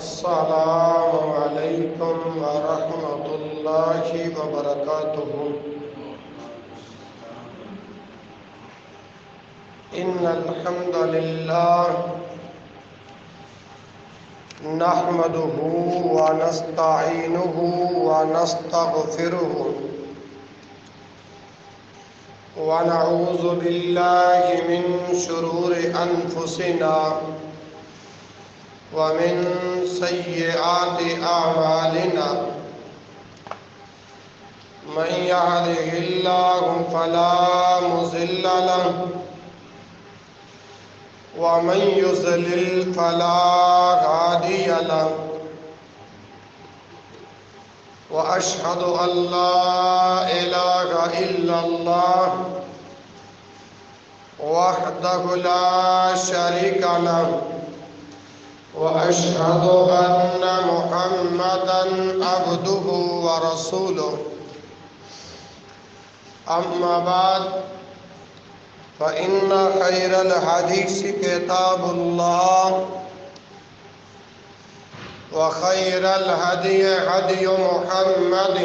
السلام علیکم ورحمۃ اللہ وبرکاتہ۔ ان الحمد للہ نحمده ونستعینه ونستغفره ونعوذ باللہ من شرور انفسنا ومن سیئات اعمالنا من يهده الله فلا مضل له ومن يضلل فلا هادي له وأشهد أن لا إله إلا الله وحده لا شريك له وأشهد أن محمدًا عبده ورسوله أما بعد فإن خير الحديث كتاب الله وخير الهدي هدي محمد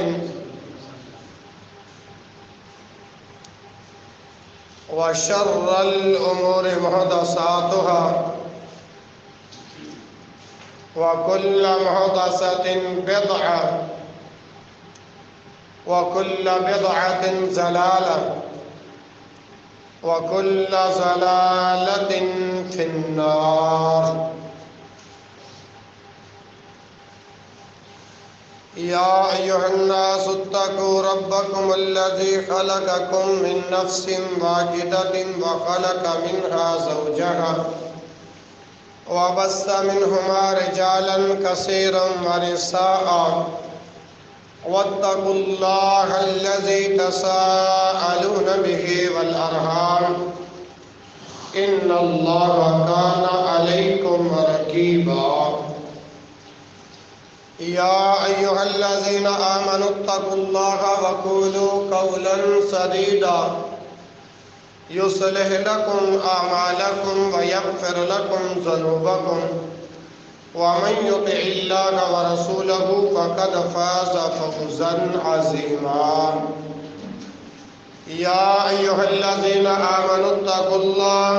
وشر الأمور محدثاتها وكل محدثة بدعة وكل بدعة ضلالة وكل ضلالة في النار۔ يا أيها الناس اتقوا ربكم الذي خلقكم من نفس واحدة وخلق منها زوجها وبث منهما رجالا كثيرا ونساء واتقوا الله الذي تساءلون به والأرحام إن الله كان عليكم رقيبا۔ يا أيها الذين آمنوا اتقوا الله وقولوا قولا سديدا يصلح لكم أعمالكم ويغفر لكم ذنوبكم ومن يطع الله ورسوله فقد فاز فوزا عظيما۔ يا أيها الذين آمنوا اتقوا الله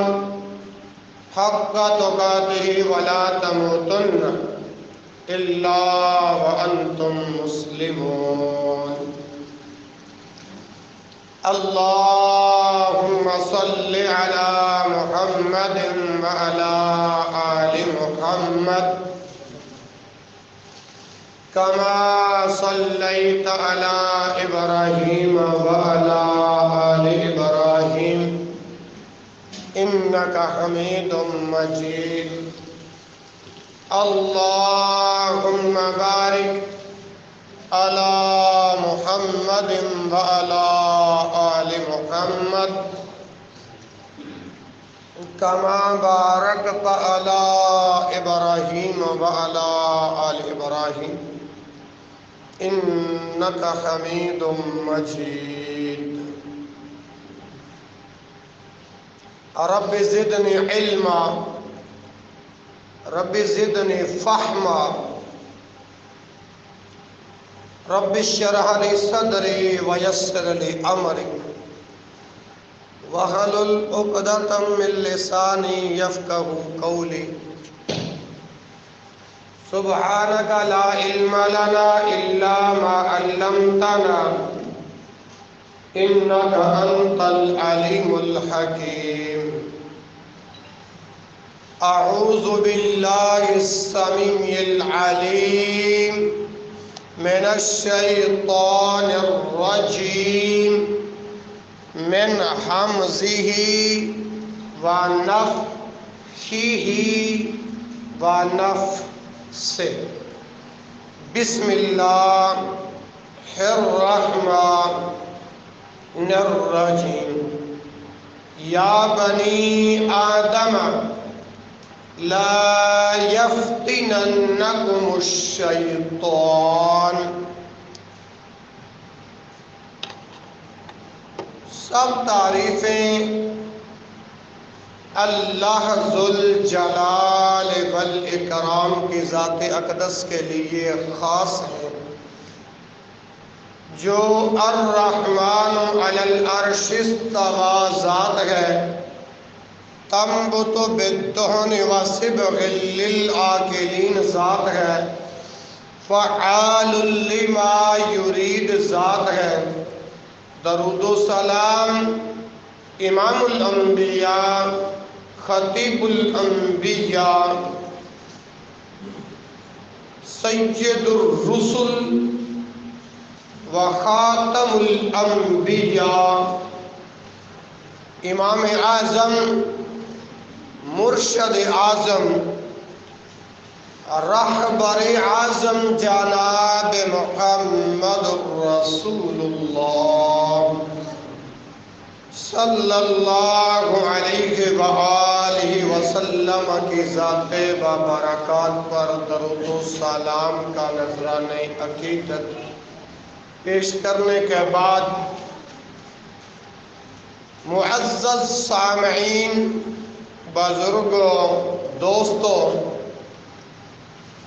حق تقاته ولا تموتن إلا وأنتم مسلمون۔ اللهم صل على محمد وعلى آل محمد كما صليت على إبراهيم وعلى آل إبراهيم إنك حميد مجيد۔ اللهم بارك على محمد وعلى آل محمد كما باركت على إبراهيم وعلى آل إبراهيم إنك حميد مجيد۔ رب زدني علما رب زدني فهما رب اشرح لي صدري ويسر لي أمري واحلل عقدة من لساني يفقهوا قولي۔ سبحانك لا علم لنا إلا ما علمتنا إنك أنت العليم الحكيم۔ أعوذ بالله السميع العليم من الشيطان الرجيم من همزه ونفخه ونفثه۔ بسم الله الرحمن الرحيم۔ يا بني آدم لا يفتننكم الشیطان۔ سب تعریفیں اللہ ذوالجلال والاکرام کی ذات اقدس کے لیے خاص ہے، جو الرحمن علی العرش استوی ذات ہے، تنبت بالدہن وصبغ للآکلین ذات ہے، فعال لما یرید ذات ہے۔ درود و سلام امام الانبیاء، خطیب الانبیاء، سید الرسل وخاتم الانبیاء، امام اعظم، مرشد اعظم، رہبر اعظم جناب محمد رسول اللہ صلی اللہ علیہ وآلہ وسلم کی ذات بابرکات پر درود و سلام کا نذرانہ عقیدت پیش کرنے کے بعد، معزز سامعین، بزرگوں، دوستوں،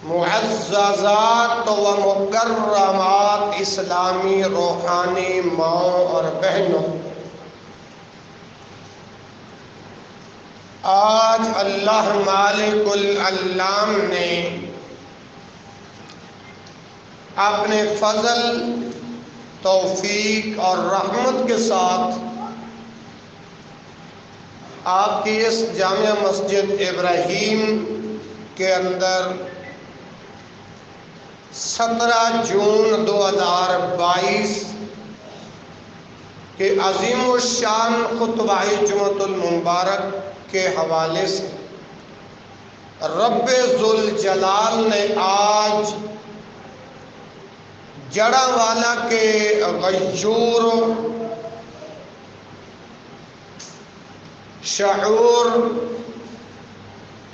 معززات و مکرمات اسلامی روحانی ماؤں اور بہنوں، آج اللہ مالک العلام نے اپنے فضل، توفیق اور رحمت کے ساتھ آپ کی اس جامع مسجد ابراہیم کے اندر 17 جون 2022 کے عظیم الشان خطبہ جمعۃ المبارک کے حوالے سے رب ذوالجلال نے آج جڑا والا کے غیور شعور،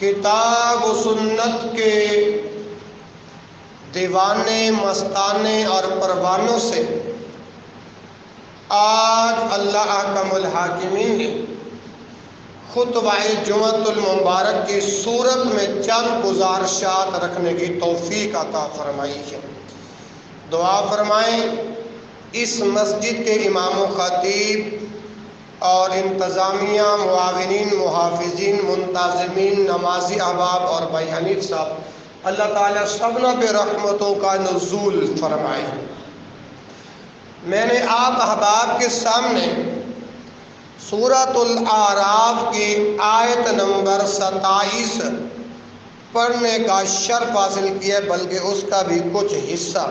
کتاب و سنت کے دیوانے، مستانے اور پروانوں سے آج اللہ احکم الحاکمین نے خطبہ جمعۃ المبارک کی صورت میں چند گزارشات رکھنے کی توفیق عطا فرمائی ہے۔ دعا فرمائیں اس مسجد کے امام و خطیب اور انتظامیہ، معاونین، محافظین، منتظمین، نمازی احباب اور بھائی حنیف صاحب، اللہ تعالیٰ سبنا پہ رحمتوں کا نزول فرمائے۔ میں نے آپ احباب کے سامنے سورۃ الاعراف کی آیت نمبر 27 پڑھنے کا شرف حاصل کیا، بلکہ اس کا بھی کچھ حصہ۔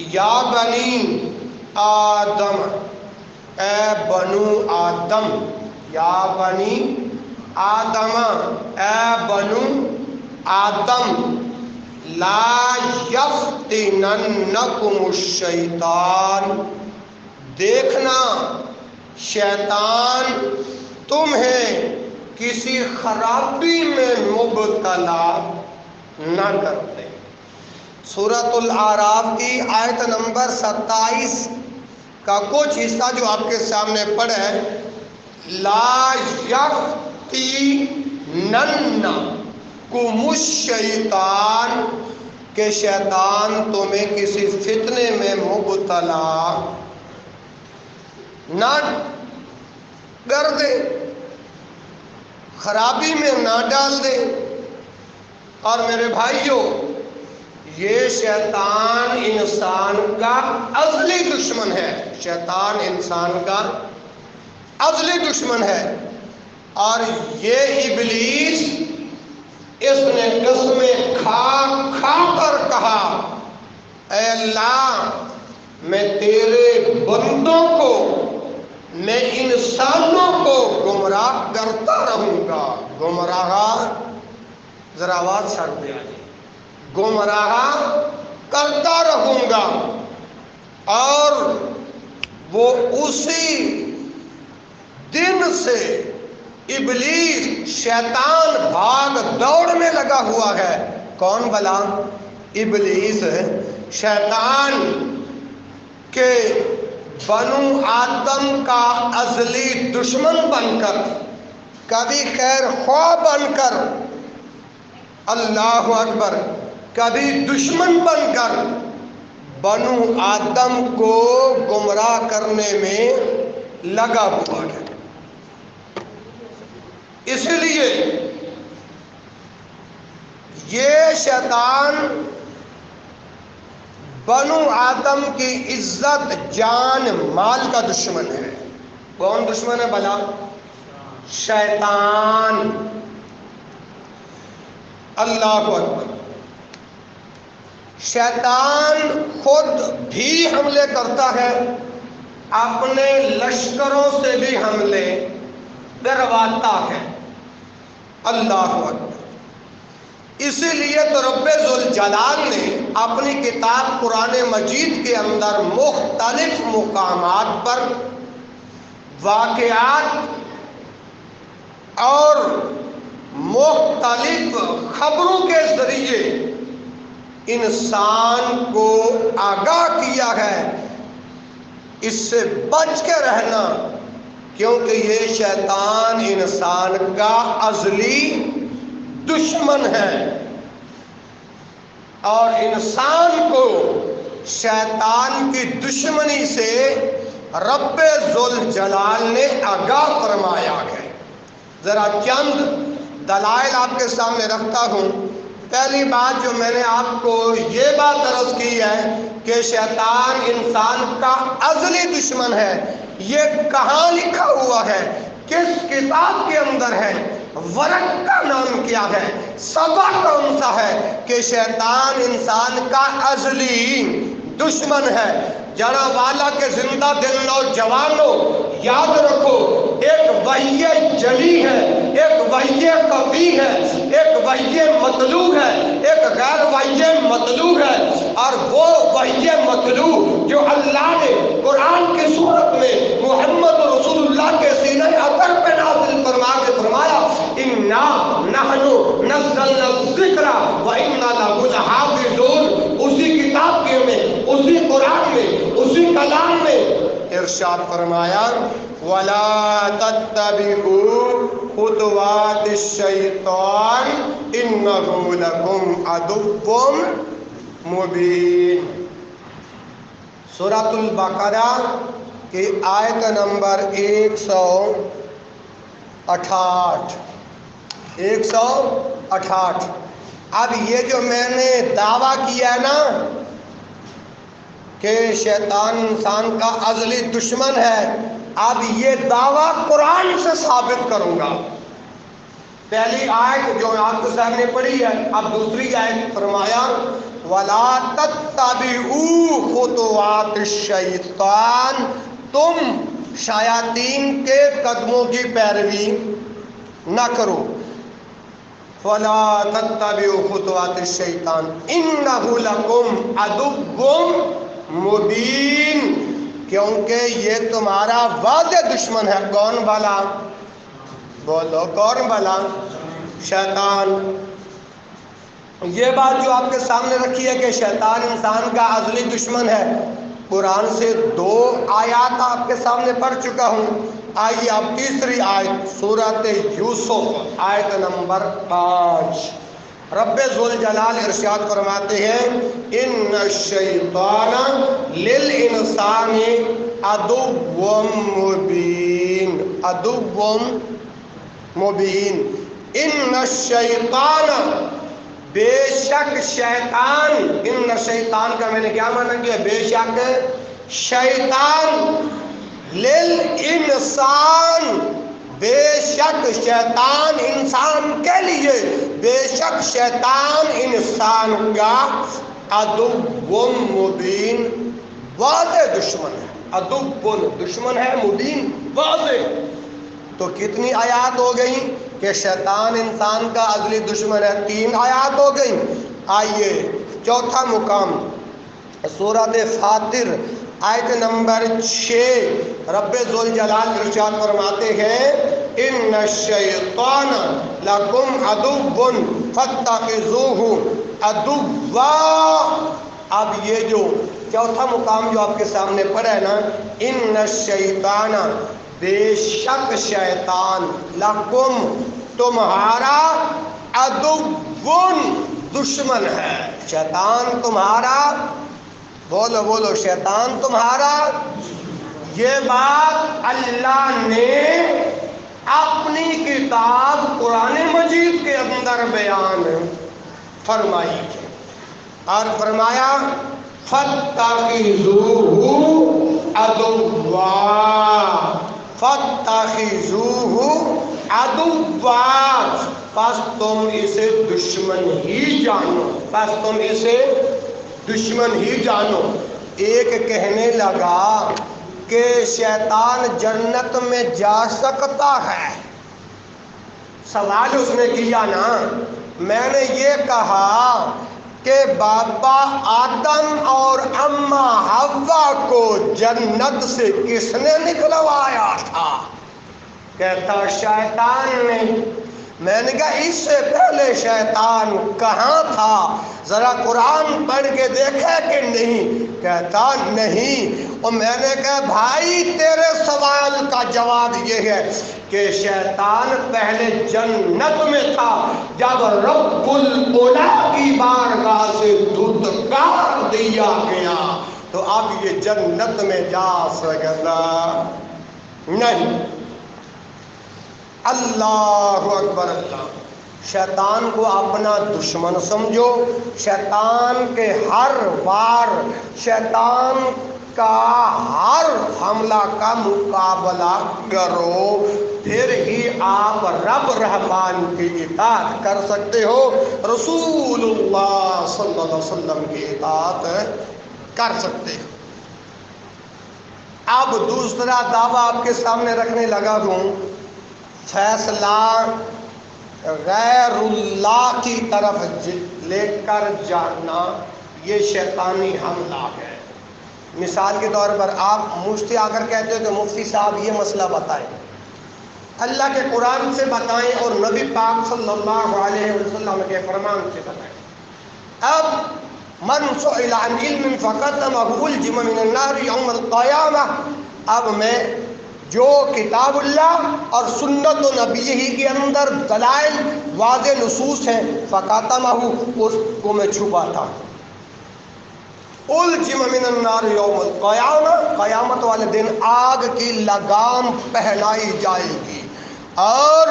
یا بنی آدم، اے بنو آدم، یا بنی آدم، اے بنو آدم، لا یفتننکم الشیطان، دیکھنا شیطان تمہیں کسی خرابی میں مبتلا نہ کر دے۔ سورۃ الاعراف کی آیت نمبر 27 کا کچھ حصہ جو آپ کے سامنے پڑھا ہے، لا یفتننکم الشیطان، کہ شیطان تمہیں کسی فتنے میں مبتلا نہ کر دے، خرابی میں نہ ڈال دے۔ اور میرے بھائیوں، یہ شیطان انسان کا ازلی دشمن ہے، شیطان انسان کا ازلی دشمن ہے۔ اور یہ ابلیس، اس نے قسمیں کھا کھا کر کہا، اے اللہ، میں تیرے بندوں کو، میں انسانوں کو گمراہ کرتا رہوں گا۔ گمراہ، ذرا آواز چھڑ دیا جی، گمراہ کرتا رہوں گا۔ اور وہ اسی دن سے ابلیس، شیطان بھاگ دوڑ میں لگا ہوا ہے۔ کون بلا؟ ابلیس، شیطان کے بنو آدم کا ازلی دشمن بن کر، کبھی خیر خواہ بن کر، اللہ اکبر، کبھی دشمن بن کر بنو آدم کو گمراہ کرنے میں لگا ہوا ہے۔ اس لیے یہ شیطان بنو آدم کی عزت، جان، مال کا دشمن ہے۔ کون دشمن ہے بھلا؟ شیطان۔ اللہ اکبر۔ شیطان خود بھی حملے کرتا ہے، اپنے لشکروں سے بھی حملے کرواتا ہے۔ اللہ اکبر۔ اسی لیے تو رب ذوالجلال نے اپنی کتاب قرآن مجید کے اندر مختلف مقامات پر واقعات اور مختلف خبروں کے ذریعے انسان کو آگاہ کیا ہے اس سے بچ کے رہنا، کیونکہ یہ شیطان انسان کا ازلی دشمن ہے، اور انسان کو شیطان کی دشمنی سے رب ذوالجلال نے آگاہ فرمایا ہے۔ ذرا چند دلائل آپ کے سامنے رکھتا ہوں۔ پہلی بات جو میں نے آپ کو یہ بات عرض کی ہے کہ شیطان انسان کا ازلی دشمن ہے، یہ کہاں لکھا ہوا ہے، کس کتاب کے اندر ہے، ورق کا نام کیا ہے، سبق کون سا ہے کہ شیطان انسان کا ازلی دشمن ہے؟ جناب والا کے زندہ دل نوجوانوں یاد رکھو، ایک وحی جلی ہے، ایک وحی خفی ہے، ایک وحی مطلوع ہے، ایک غیر وحی مطلوع ہے، اور وہ وحی مطلوع جو اللہ نے قرآن کی صورت میں محمد رسول اللہ کے سینہ اطہر پہ نازل فرما کے فرمایا اِنَّا نَحْنُ نَزَّلْنَا الذِّكْرَ وَإِنَّا لَهُ لَحَافِظُونَ۔ اسی کتاب کے میں، اسی قرآن میں، اسی کلام میں ارشاد فرمایا وَلَا تَتَّبِعُوا خُطُوَاتِ الشَّيْطَانِ إِنَّهُ لَكُمْ عَدُوٌّ مُبِينٌ۔ سورۃ البقرہ کی آیت نمبر 168۔ اب یہ جو میں نے دعویٰ کیا ہے نا کہ شیطان انسان کا ازلی دشمن ہے، اب یہ دعویٰ قرآن سے ثابت کروں گا۔ پہلی آیت جو آپ کے سامنے پڑھی ہے، اب دوسری آیت فرمایا وَلَا تَتَّبِعُوا خُطُوَاتِ الشَّيْطَانِ، تم شیاطین کے قدموں کی پیروی نہ کرو۔ وَلَا تَتَّبِعُوا خُطُوَاتِ الشَّيْطَانِ إِنَّهُ لَكُمْ عَدُوٌّ مُبِينٌ، کیونکہ یہ تمہارا واضح دشمن ہے۔ کون بھلا؟ بولو کون بھلا؟ شیطان۔ یہ بات جو آپ کے سامنے رکھی ہے کہ شیطان انسان کا ازلی دشمن ہے، قرآن سے 2 آیات آپ کے سامنے پڑھ چکا ہوں۔ آئیے اب تیسری آیت سورۃ یوسف آیت نمبر 5۔ رب ذوالجلال ارشاد فرماتے ہیں ان الشیطان للانسان عدو مبین، عدو مبین۔ ان الشیطان، بے شک شیطان، ان شیطان کا میں نے کیا مانا کیا؟ بے شک شیطان، للانسان، بے شک شیطان انسان کے لیے، بے شک شیطان انسان کا عدو مبین، واضح دشمن ہے۔ عدو دشمن ہے، مبین واضح۔ تو کتنی آیات ہو گئی کہ شیطان انسان کا ازلی دشمن ہے؟ 3 آیات ہو گئی۔ آئیے چوتھا مقام سورۃ فاطر آیت نمبر 6، رب ذوالجلال ارشاد فرماتے ہیں ان الشیطان لکم عدو فاتخذوہ عدوا۔ اب یہ جو چوتھا مقام جو آپ کے سامنے پڑا ہے نا، ان الشیطان، بے شک شیطان، لکم، تمہارا، عدوٌ، دشمن ہے۔ شیطان تمہارا، بولو بولو، شیطان تمہارا۔ یہ بات اللہ نے اپنی کتاب قرآن مجید کے اندر بیان فرمائی ہے، اور فرمایا فَاتَّخِذُوهُ عَدُوًّا، فَاتَّخِذُوهُ عَدُوًّا، پس تم اسے دشمن ہی جانو، پس تم اسے دشمن ہی جانو۔ ایک کہنے لگا کہ شیطان جنت میں جا سکتا ہے، سوال اس نے کیا نا، میں نے یہ کہا کہ بابا آدم اور اماں حوا کو جنت سے کس نے نکلوایا تھا؟ کہتا شیطان نے۔ میں نے کہا اس سے پہلے شیطان کہاں تھا؟ ذرا قرآن پڑھ کے دیکھے کہ نہیں؟ کہتا نہیں۔ اور میں نے کہا بھائی تیرے سوال کا جواب یہ ہے کہ شیطان پہلے جنت میں تھا، جب رب العلا کی بارگاہ سے دھتکار دیا گیا تو اب یہ جنت میں جا سکتا نہیں۔ اللہ اکبر اللہ۔ شیطان کو اپنا دشمن سمجھو، شیطان کے ہر وار، شیطان کا ہر حملہ کا مقابلہ کرو، پھر ہی آپ رب رحمان کی اطاعت کر سکتے ہو، رسول اللہ صلی اللہ علیہ وسلم کی اطاعت کر سکتے ہو۔ اب دوسرا دعویٰ آپ کے سامنے رکھنے لگا ہوں، فیصلہ غیر اللہ کی طرف لے کر جانا، یہ شیطانی حملہ ہے۔ مثال کے طور پر آپ مفتی آ کر کہتے ہو کہ مفتی صاحب یہ مسئلہ بتائیں، اللہ کے قرآن سے بتائیں اور نبی پاک صلی اللہ علیہ وسلم کے فرمان سے بتائیں۔ اب من سئل عن علم فقدمه الجم من النار یوم القیامہ، اب میں جو کتاب اللہ اور سنت و نبی ہی کے اندر دلائل واضح نصوص ہیں، فقاتمہ، اس کو میں چھپاتا ہوں۔ الجم من النار یوم القیامہ، قیامت والے دن آگ کی لگام پہنائی جائے گی، اور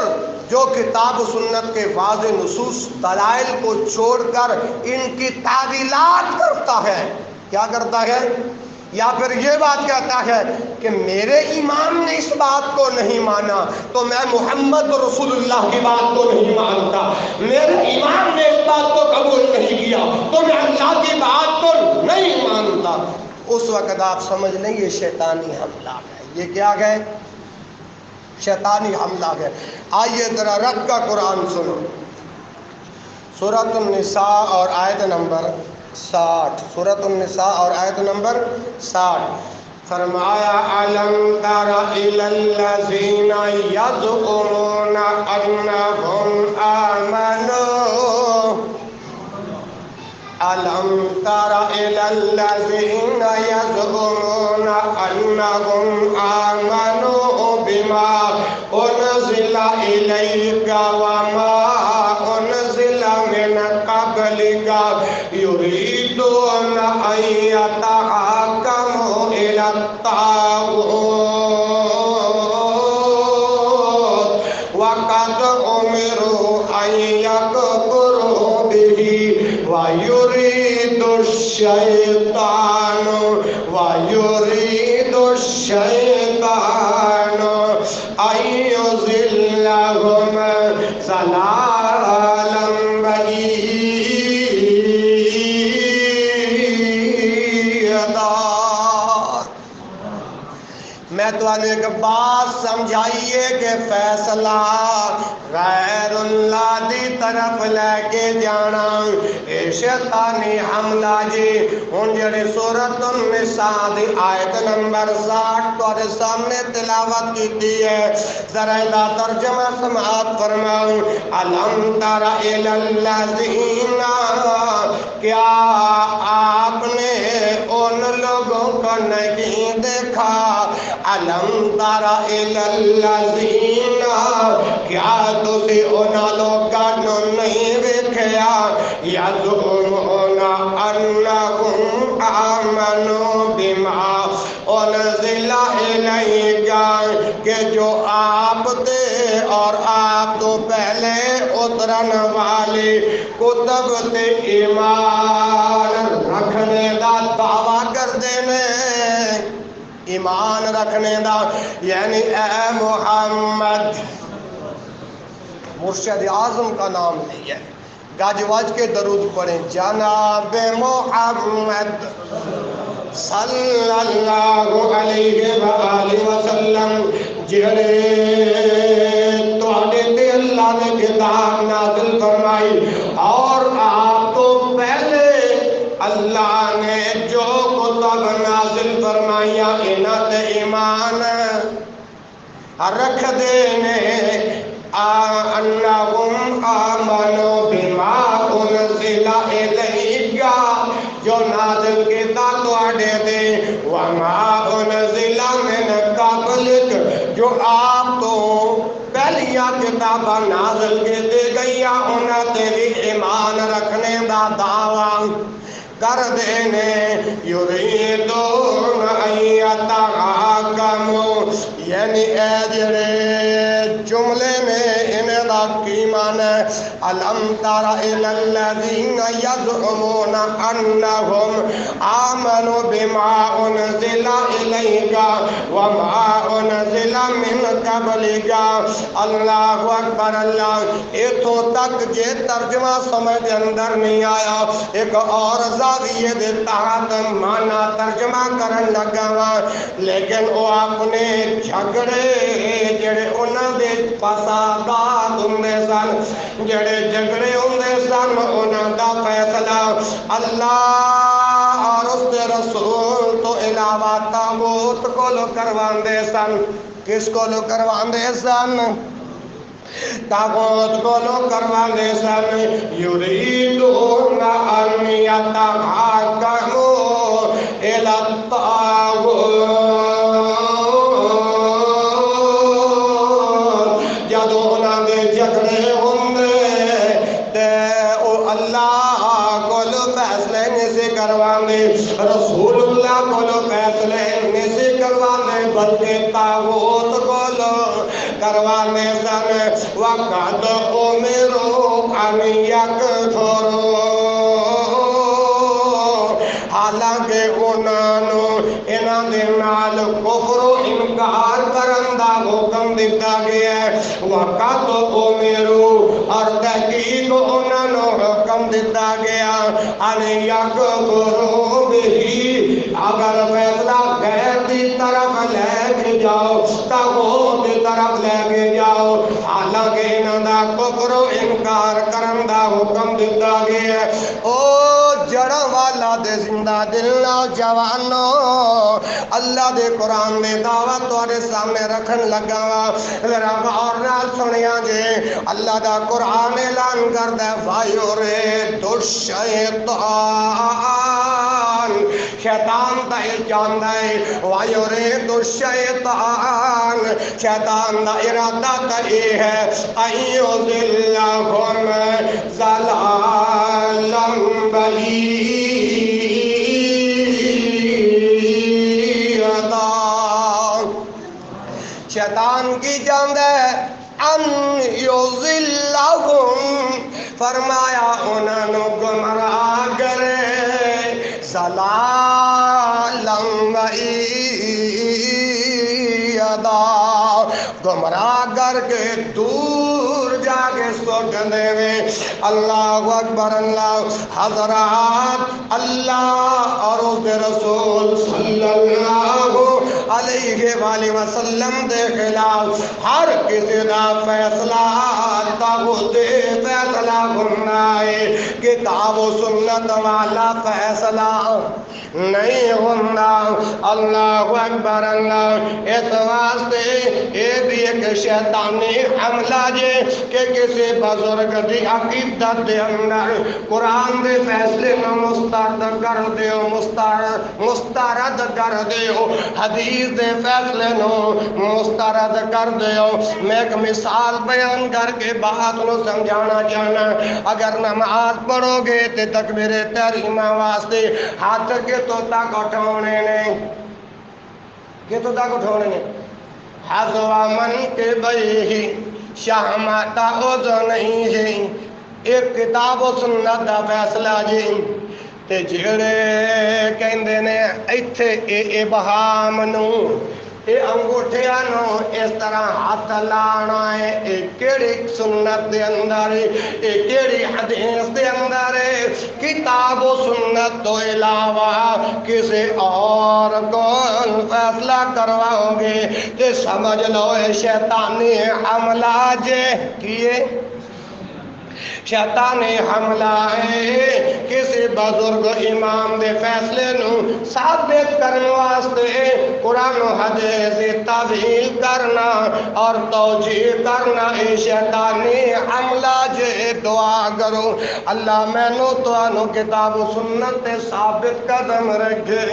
جو کتاب و سنت کے واضح نصوص دلائل کو چھوڑ کر ان کی تعویلات کرتا ہے، کیا کرتا ہے؟ یا پھر یہ بات کہتا ہے کہ میرے امام نے اس بات کو نہیں مانا تو میں محمد رسول اللہ کی بات کو نہیں مانتا، میرے امام نے اس بات کو قبول نہیں کیا تو میں اللہ کی بات کو نہیں مانتا، اس وقت آپ سمجھ لیں یہ شیطانی حملہ ہے۔ یہ کیا ہے؟ شیطانی حملہ ہے۔ آئیے ذرا رب کا قرآن سنو، سورۃ النساء اور آیت نمبر 60، سورۃ النساء اور آیت نمبر 60۔ فرمایا أَلَمْ تَرَ إِلَى الَّذِينَ يَزْعُمُونَ أَنَّهُمْ آمَنُوا أَلَمْ تَرَ إِلَى الَّذِينَ يَزْعُمُونَ أَنَّهُمْ آمَنُوا بِمَا أُنزِلَ إِلَيْكَ وَمَا أُنزِلَ مِنْ قَبْلِكَ يُرِيدُونَ أَنْ يَتَحَاكَمُوا إِلَى الطَّاغُوتِ وَقَدْ أُمِرُوا أَنْ يَكْفُرُوا بِهِ وَيُرِيدُ الشَّيْطَانُ أَنْ يُضِلَّهُمْ ضَلَالًا بَعِيدًا۔ میں تو والے ایک بات سمجھائیے کہ فیصلہ غیر اللہ دی طرف لے کے جانا شیطانی حملہ جی ہن جڑی سورۃ النساء دی آیت نمبر 60 تہاڈے سامنے تلاوت کیتی ہے ذرا دا ترجمہ سماعت فرماؤ الم تر الی الذین کیا آپ نے ان لوگوں کو نہیں دیکھا الم تر الی الذین کیا تسی انہاں لوگاں نوں نہیں ویکھیا یزعمون انہم آمنوا بما انزل الیک کہ جو آپ تے اور آپ تو پہلے اترن والی کتب تے ایمان رکھنے دا دعویٰ کردے نے ایمان رکھنے دا یعنی اے محمد مرشد اعظم کا نام لیا گج وج کے درود پڑھیں جناب محمد صلی اللہ علیہ وآلہ وسلم جڑے تواڈے تے اللہ نے کتاب نازل فرمائی اور آپ تو پہلے اللہ نے جو کتب نازل فرمائیاں انہاں تے ایمان رکھ دینے انہم آمنوا بما انزل الیک جو نازل کیتا تواڈے تے وما انزل من قبلک جو آپ تو پہلیاں کتاباں نازل کیتے گئیاں انہاں تے بھی ایمان رکھنے دا دعویٰ کر دینے یریدون ان یتحاکموا یعنی اے جڑے جملے میں انہیں دا کی معنی ہے الم تر الی الذین یزعمون انہم آمنوا بما انزل الیک وما انزل من قبلک اللہ اکبر اللہ اتھوں تک جے ترجمہ سمجھ اندر نہیں آیا ایک اور زاویے دے تحت مانا ترجمہ کرن لگا وا لیکن وہ اپنے جھگڑے جڑے انہاں دے فسادات ہوندے سن جڑے جھگڑے ہوندے سن انہاں دا فیصلہ اللہ اور اس دے رسول تو علاوہ تاغوت کو لو کرواندے سن کس کو لو کرواندے سن تاغوت کو لو کرواندے سن یریدون ان یتحاکموا الی الطاغوت جدو انہاں دے جھگڑے ہوندے تے او اللہ کو لو فیصلے نہیں سے کرواندے رسول اللہ کو لو فیصلے نہیں سے کرواندے بلکہ تاغوت کو لو کروانے سن وقت امروا ان یکفروا حالانکہ انہاں دے نال کفر و انکار کرن دا حکم دتا گیا ہے وقت امروا اور تحقیق انہاں نو حکم دتا گیا ان یکفروا بھی اگر فیصلہ غیر دی طرف لے کے جاؤ تاغوت دی طرف لے کے جاؤ حالانکہ انہاں دا کفر و انکار کرن دا حکم دتا گیا ہے او جڑا والا دے زندہ دل نوجوانو اللہ دے قرآن میں دعوت تواڈے سامنے رکھن لگا وا ذرا غور نال سنیا جے اللہ دا قرآن اعلان کردا وایورے دشیطان شیطان دا جاندا ہے وایورے دشیطان شیطان دا ارادہ تے یہ ہے ایو ذلہم ضلالم بعیدا شیطان کی جاند ہے ان یضلہم فرمایا انہوں نے گمراہ کرے ضلالم بعیدا گمراہ کر کے دور جا کے کے سوگندے میں اللہ اکبر اللہ حضرات اللہ اور اس دے رسول صلی اللہ علیہ وآلہ وسلم دے خلاف ہر کسی دا فیصلہ تاغوت دے فیصلہ گنائے کتاب و سنت والا فیصلہ نہیں ہونا اللہ اکبر اللہ اس واسطے یہ بھی ایک شیطانی حملہ جے کہ کسی بزرگ دی عقیدت دے اندر قرآن دے فیصلے نو مسترد کر دیو مسترد کر دیو حدیث دے فیصلے نو مسترد کر دیو میں ایک مثال بیان کر کے بات نو سمجھانا چاہنا اگر نماز پڑھو گے تے تکبیر تحریمہ واسطے ہاتھ کے تو تک اٹھونے نہیں کہ تو تک اٹھونے نہیں حضوہ من کے بئی شہماتا اوزو نہیں ہے ایک کتاب و سنت دا فیصلہ جی تے جڑے کہندے نے ایتھے اے ابہام نو اے انگوٹھیا نو اس طرح ہاتھ لانا ہے اے کیڑی سنت دے اندر اے کیڑی حدیث دے اندر کتاب و سنت تو علاوہ کسی اور کو فیصلہ کرواؤ گے تے سمجھ لو اے شیطانی حملہ جے کیے شیطانی حملہ ہے کسی بزرگ امام دے فیصلے نو ثابت کرنے واسطے قرآن و حدیث تعویل کرنا اور توجیہ کرنا اے شیطانی حملہ جے دعا کرو اللہ میں نو تو انو کتاب و سنت ثابت قدم رکھے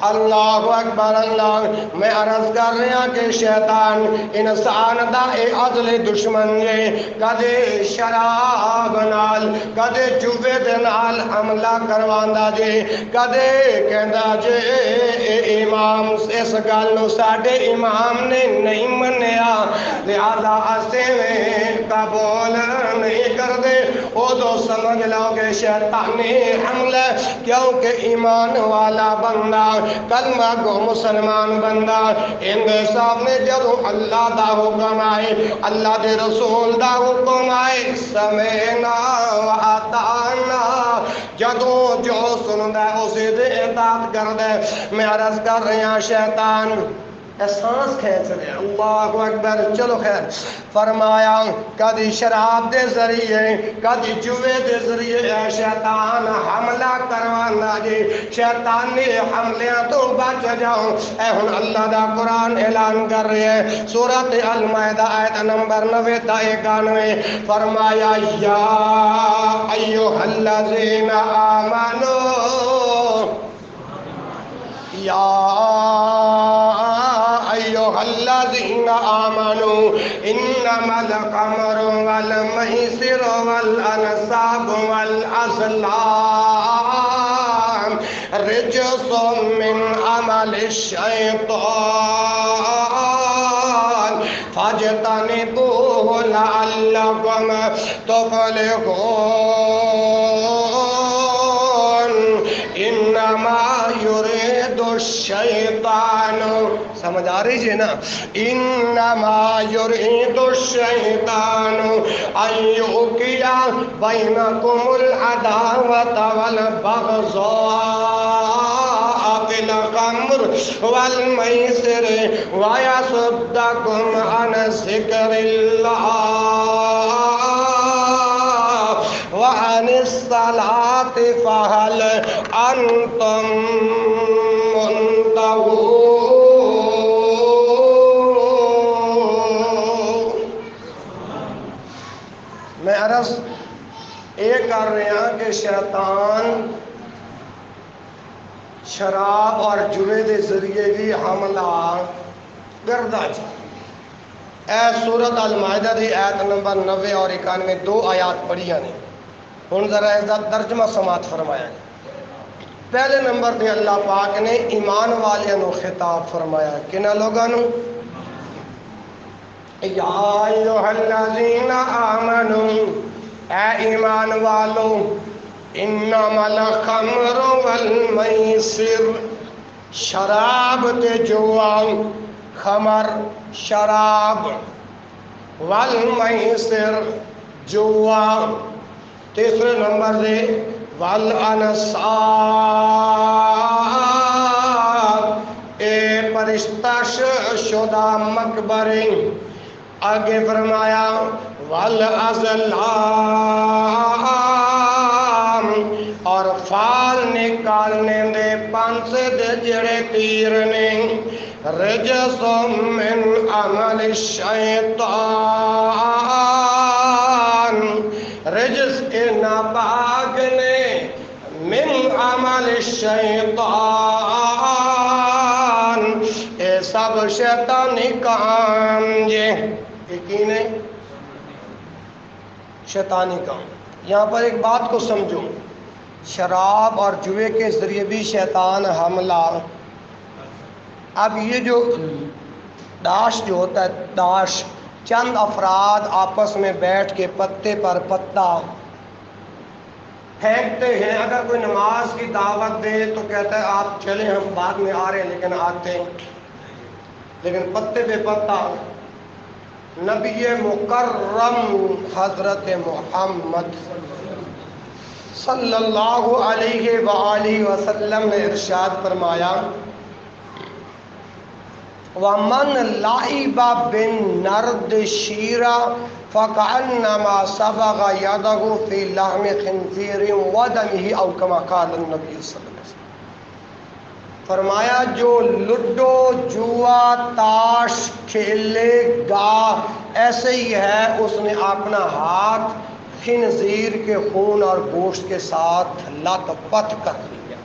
اللہ اکبر اللہ میں عرض کر رہا کہ شیطان انسان دا اے عدل دشمن جے کدے شراب نال کدے جوے دے نال حملہ کرواندا جے کدے کہندا جے اے امام اس گل نو ساڈے امام نے نہیں منیا لہذا اسے میں قبول نہیں کر دے او دو سمجھ لو کہ شیطانی حملہ کیونکہ ایمان والا بندہ کلمہ کو مسلمان بندہ ان دے سامنے جدو اللہ دا حکم آئے اللہ دے رسول دا حکم آئے سمینا و اطعنا جدو جو سندہ اسے دے اطاعت کر دے میں عرض کر رہا شیطان احساس کھینچ رہے اللہ اکبر چلو خیر فرمایا کدی شراب دے ذریعے کدی جوے دے ذریعے شیطان حملہ کروانا جی شیطانی حملیاں تو بچ جاؤ اے ہن اللہ دا قرآن اعلان کر رہے ہیں سورۃ المائدہ آیت نمبر 90 تا 91 فرمایا یا ایھا الذین آمنو یا ایھا الذین آمنوا انما الخمر والمیسر والانصاب والازلام رجس من عمل الشیطان فاجتنبوه لعلکم تفلحون انما یرید الشیطان سمجھ آ رہی ہے نا انما یرید الشیطان ان یوقع بینکم العداوۃ والبغضاء فی الخمر والمیسر ویصدکم عن ذکر اللہ وعن الصلاة فہل انتم منتہون میں عرض یہ کر رہے ہیں کہ شیطان شراب اور جوے دے ذریعے بھی حملہ کردا اے سورۃ المائدہ دی آیت نمبر 90 اور 91 دو آیات پڑھیاں نے ہن ذرا اس دا ترجمہ سماعت فرمایا پہلے نمبر تے اللہ پاک نے ایمان والیاں نو خطاب فرمایا کنا لوگاں نو یا ایھا الذین آمنوا اے ایمان والو انما الخمر والمیسر شراب تے جوا خمر شراب والمیسر جوا، تیسرے نمبر دے والانصاب اے پرستش شدہ مقبرے، آگے فرمایا والازلام اور فال نکالنے دے پانسے دے جڑے تیر نے، رجس من عمل الشیطان، رجس کے ناپاک نے، من عمل الشیطان اے سب شیطانی کام، یہ یقین ہے شیطانی کام۔ یہاں پر ایک بات کو سمجھو، شراب اور جوے کے ذریعے بھی شیطان حملہ۔ اب یہ جو داش جو ہوتا ہے، داش چند افراد آپس میں بیٹھ کے پتے پر پتا پھینکتے ہیں، اگر کوئی نماز کی دعوت دے تو کہتا ہے آپ چلیں ہم بعد میں آ رہے ہیں، لیکن آتے ہیں، لیکن پتے پہ پتا۔ نبی مکرم حضرت محمد صلی اللہ علیہ وآلہ وسلم نے ارشاد فرمایا وَمَنْ لَعِبَ بِالنَّرْدِ شِيرًا فَكَأَنَّمَا صَبَغَ يَدَهُ فِي لَحْمِ خِنْزِيرٍ وَدَمِهِ أَوْ كَمَا قَالَ النَّبِيُّ صلی اللہ علیہ وسلم۔ فرمایا جو لڈو جوا تاش کھیلے گا ایسے ہی ہے اس نے اپنا ہاتھ خنزیر کے خون اور گوشت کے ساتھ لت پت کر لیا۔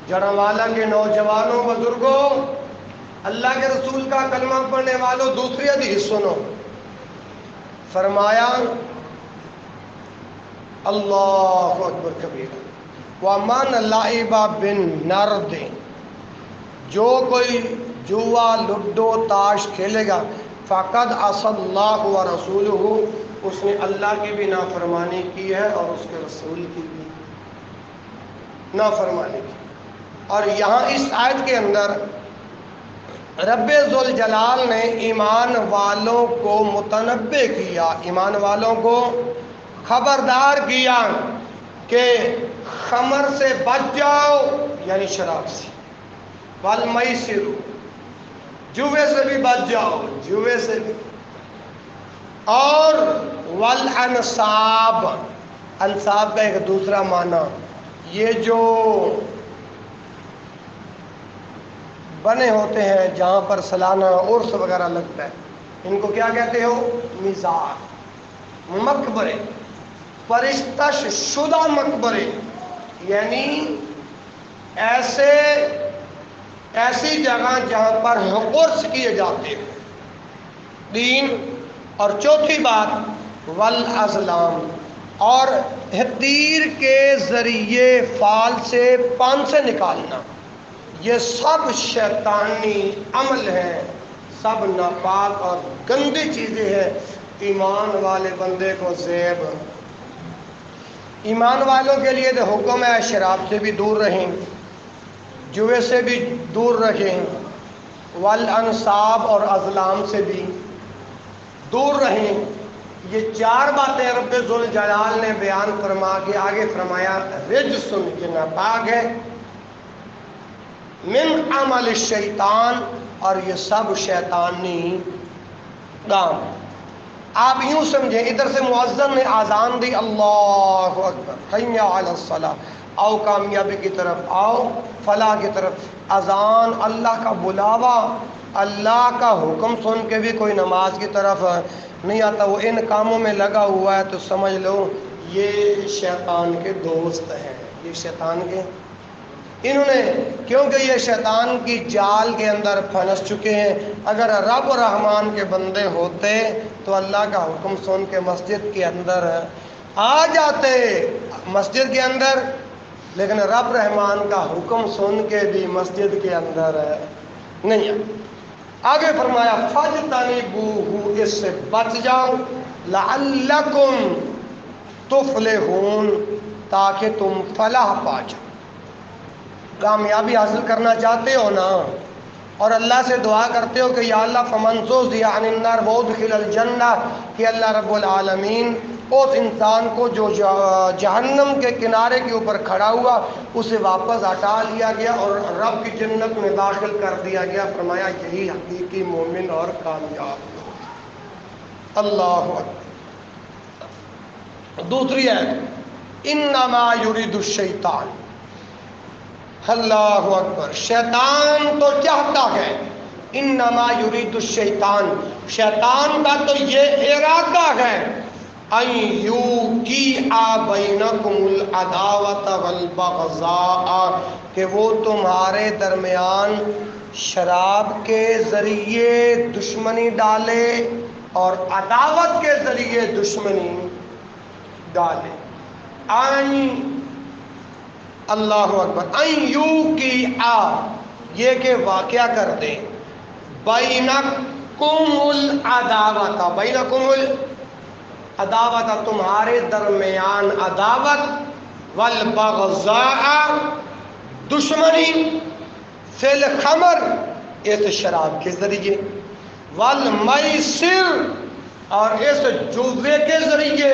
جڑوالا کے نوجوانوں بزرگوں، اللہ کے رسول کا کلمہ پڑھنے والوں، دوسری حدیث سنو، فرمایا اللہ اکبر کبیرہ وَمَنْ لَعِبَ بِالنَّرْدِ، جو کوئی جوا لڈو تاش کھیلے گا، فَقَدْ عَصَى اللَّهُ وَرَسُولُهُ، اس نے اللہ کی بھی نافرمانی کی ہے اور اس کے رسول کی بھی نافرمانی کی۔ اور یہاں اس آیت کے اندر رب ذوالجلال نے ایمان والوں کو متنبع کیا، ایمان والوں کو خبردار کیا کہ خمر سے بچ جاؤ، یعنی شراب سے، والمیسر، جوے سے بھی بچ جاؤ، جوے سے بھی، اور والانصاب، انصاب کا ایک دوسرا معنی یہ جو بنے ہوتے ہیں جہاں پر سالانہ عرس وغیرہ لگتا ہے، ان کو کیا کہتے ہو؟ مزار، مقبرے، پرستش شدہ مقبرے، یعنی ایسی جگہ جہاں پر عرس کیے جاتے ہیں۔ دین اور چوتھی بات والازلام، اور تیر کے ذریعے فال سے پان سے نکالنا، یہ سب شیطانی عمل ہیں، سب ناپاک اور گندی چیزیں ہیں۔ ایمان والے بندے کو زیب، ایمان والوں کے لیے تو حکم ہے شراب سے بھی دور رہیں، جوے سے بھی دور رہیں، والانصاب اور ازلام سے بھی دور رہیں۔ یہ چار باتیں رب ذوالجلال نے بیان فرما کے آگے فرمایا رجسن، یہ ناپاک ہے، من عمل الشیطان، اور یہ سب شیطانی کام۔ آپ یوں سمجھیں، ادھر سے مؤذن نے آذان دی اللہ اکبر حی علی الصلاۃ، آؤ کامیابی کی طرف، آؤ فلاح کی طرف، اذان اللہ کا بلاوا، اللہ کا حکم سن کے بھی کوئی نماز کی طرف نہیں آتا، وہ ان کاموں میں لگا ہوا ہے، تو سمجھ لو یہ شیطان کے دوست ہیں، یہ شیطان کے، انہوں نے، کیونکہ یہ شیطان کی جال کے اندر پھنس چکے ہیں۔ اگر رب رحمان کے بندے ہوتے تو اللہ کا حکم سن کے مسجد کے اندر آ جاتے، مسجد کے اندر، لیکن رب رحمان کا حکم سن کے بھی مسجد کے اندر نہیں آتے۔ آگے فرمایا فَاجْتَنِبُوهُ، اس سے بچ جاؤ، لَعَلَّكُمْ تُفْلِحُونَ، تاکہ تم فلاح پا جاؤ۔ کامیابی حاصل کرنا چاہتے ہو نا، اور اللہ سے دعا کرتے ہو کہ یا اللہ فمن زحزح عن النار وادخل الجنہ، کہ اللہ رب العالمین اس انسان کو جو جہنم کے کنارے کے اوپر کھڑا ہوا اسے واپس ہٹا لیا گیا اور رب کی جنت میں داخل کر دیا گیا. فرمایا یہی حقیقی مومن اور کامیاب لوگ. اللہ اکبر. دوسری ہے انما یرید الشیطان. اللہ اکبر. شیطان تو چاہتا ہے، انما یرید الشیطان، شیطان کا تو یہ ارادہ ہے، ان یوقع بینکم العداوۃ والبغضاء، کہ وہ تمہارے درمیان شراب کے ذریعے دشمنی ڈالے اور عداوت کے ذریعے دشمنی ڈالے. اللہ اکبر. ان یوقع، یہ کہ واقعہ کر دیں، بینکم العداوۃ، بینکم العداوۃ، تمہارے درمیان عداوت، والبغضاء، دشمنی، فی الخمر، اس شراب کے ذریعے، والمیسر، اور اس جوے کے ذریعے.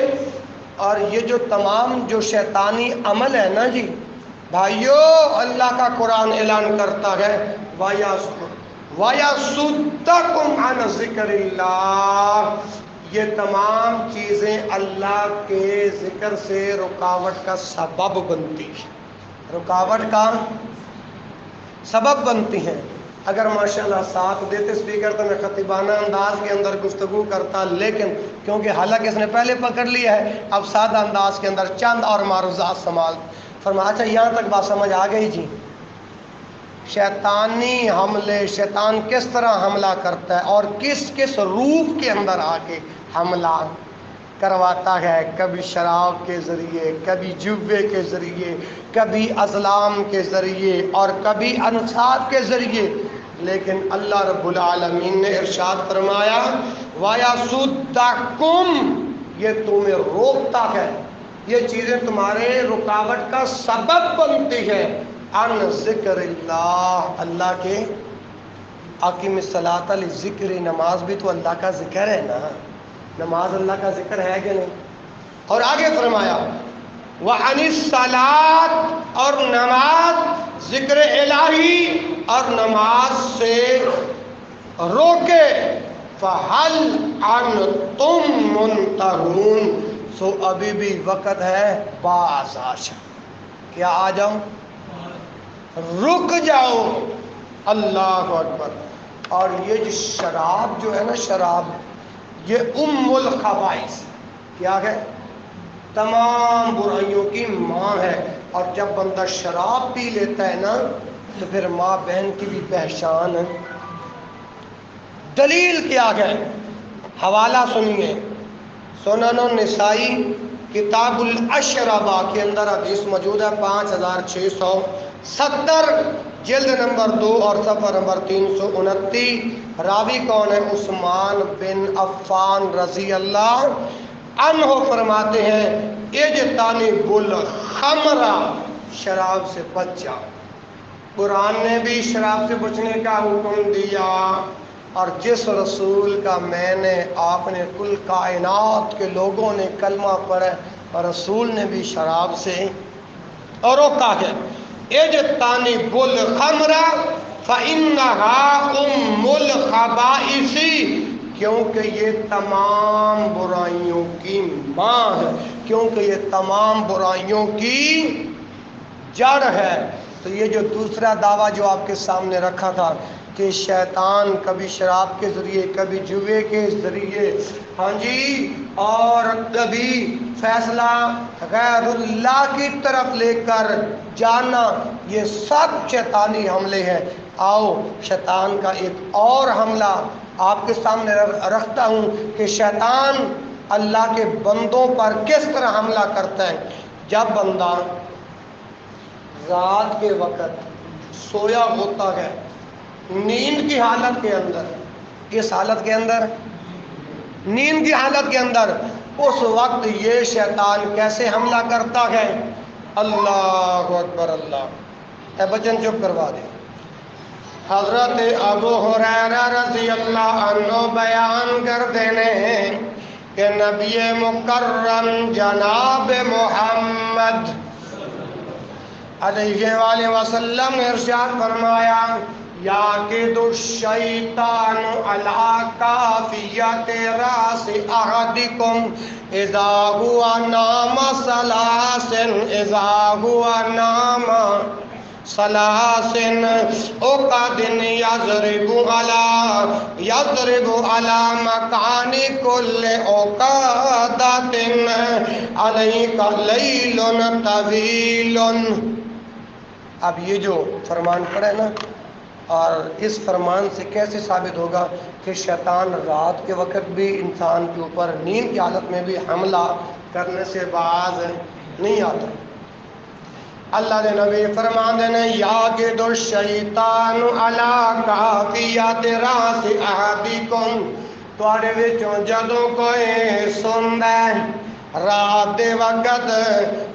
اور یہ جو تمام جو شیطانی عمل ہے نا جی بھائیو، اللہ کا قرآن اعلان کرتا ہے وَيَصُدَّكُمْ عَنْ ذِكْرِ اللَّهِ، یہ تمام چیزیں اللہ کے ذکر سے رکاوٹ کا سبب بنتی ہیں، رکاوٹ کا سبب بنتی ہیں. اگر ماشاءاللہ ساتھ دیتے اسپیکر تو میں خطیبانہ انداز کے اندر گفتگو کرتا، لیکن کیونکہ حالانکہ اس نے پہلے پکڑ لیا ہے اب سادہ انداز کے اندر چند اور معروضات سمال فرما. اچھا یہاں تک بات سمجھ آ گئی جی. شیطانی حملے، شیطان کس طرح حملہ کرتا ہے اور کس کس روپ کے اندر آ کے حملہ کرواتا ہے. کبھی شراب کے ذریعے، کبھی جوے کے ذریعے، کبھی ازلام کے ذریعے اور کبھی انصاب کے ذریعے. لیکن اللہ رب العالمین نے ارشاد فرمایا وَيَصُدَّكُمْ، یہ تمہیں روکتا ہے، یہ چیزیں تمہارے رکاوٹ کا سبب بنتی ہے. عن ذکر اللہ، اللہ کے اقیم الصلاۃ للذکر، نماز بھی تو اللہ کا ذکر ہے نا، نماز اللہ کا ذکر ہے کہ نہیں. اور آگے فرمایا وعن الصلاۃ، اور نماز ذکر الہی اور نماز سے روکے. فہل انتم منتہون، سو ابھی بھی وقت ہے باز آشا، کیا آ جاؤ، رک جاؤ. اللہ اکبر. اور یہ جو شراب جو ہے نا، شراب یہ ام الخبائث، کیا ہے، تمام برائیوں کی ماں ہے. اور جب بندہ شراب پی لیتا ہے نا تو پھر ماں بہن کی بھی پہچان ہے. دلیل کیا ہے، حوالہ سنیے، سنن النسائی کتاب الاشربہ کے اندر حدیث موجود ہے 5670، جلد نمبر 2 اور صفحہ نمبر 329. راوی کون ہے؟ عثمان بن عفان رضی اللہ عنہ فرماتے ہیں اجتنب الخمر، شراب سے بچ جاؤ. قرآن نے بھی شراب سے بچنے کا حکم دیا، اور جس رسول کا میں نے آپ نے کل کائنات کے لوگوں نے کلمہ پڑھا اور رسول نے بھی شراب سے اور روکا ہے. اجتنب الخمر فإنها ام الخبائث، کیونکہ یہ تمام برائیوں کی ماں ہے، کیونکہ یہ تمام برائیوں کی جڑ ہے. تو یہ جو دوسرا دعویٰ جو آپ کے سامنے رکھا تھا کہ شیطان کبھی شراب کے ذریعے، کبھی جوے کے ذریعے، ہاں جی، اور کبھی فیصلہ غیر اللہ کی طرف لے کر جانا، یہ سب شیطانی حملے ہیں. آؤ شیطان کا ایک اور حملہ آپ کے سامنے رکھتا ہوں کہ شیطان اللہ کے بندوں پر کس طرح حملہ کرتا ہے. جب بندہ رات کے وقت سویا ہوتا ہے نیند کی حالت کے اندر، کس حالت کے اندر؟ نیند کی حالت کے اندر، اس وقت یہ شیطان کیسے حملہ کرتا ہے؟ اللہ اکبر. اللہ اے بچن چپ کروا دے. حضرت ابو ہریرہ رضی اللہ عنہ بیان کر دینے کہ نبی مکرم جناب محمد علیہ وآلہ وسلم نے ارشاد فرمایا یاقد الشیطان علی کافیت راس احدکم اذا ہوا نام سلاسن اوقاد یضرب علی مکان کل اوقادات علیک لیل طویل۔ اب یہ جو فرمان پڑھے نا، اور اس فرمان سے کیسے ثابت ہوگا کہ شیطان رات کے وقت بھی انسان کے اوپر نیند کی حالت میں بھی حملہ کرنے سے باز نہیں آتا۔ اللہ دے نبی فرمان دینے یاقد الشیطان علی کافیت راس احدکم، تواڈے وچوں جدوں کوئی سوندا ہے رات دے وقت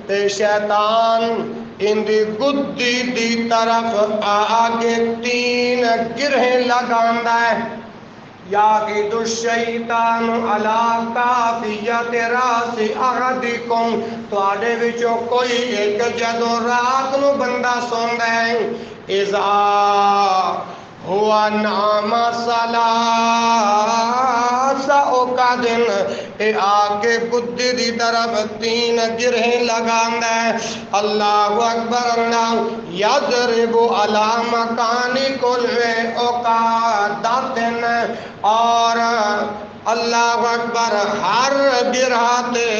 تے شیطان اندی گدی دی طرف آگے 3 گرہیں لگاندا ہے۔ یاقد الشیطان علی کافیت راس احدکم، تواڈے وچوں کوئی ایک جدوں رات نو بندہ سوندا ہے اذا ہوا نام ثلاث اوقادن، اے آگے گدی دی طرف 3 گرہیں لگاندا ہے۔ اللہ اکبر، اللہ یضرب علی مکان کل اوقادات، اور اللہ اکبر ہر گرہ تے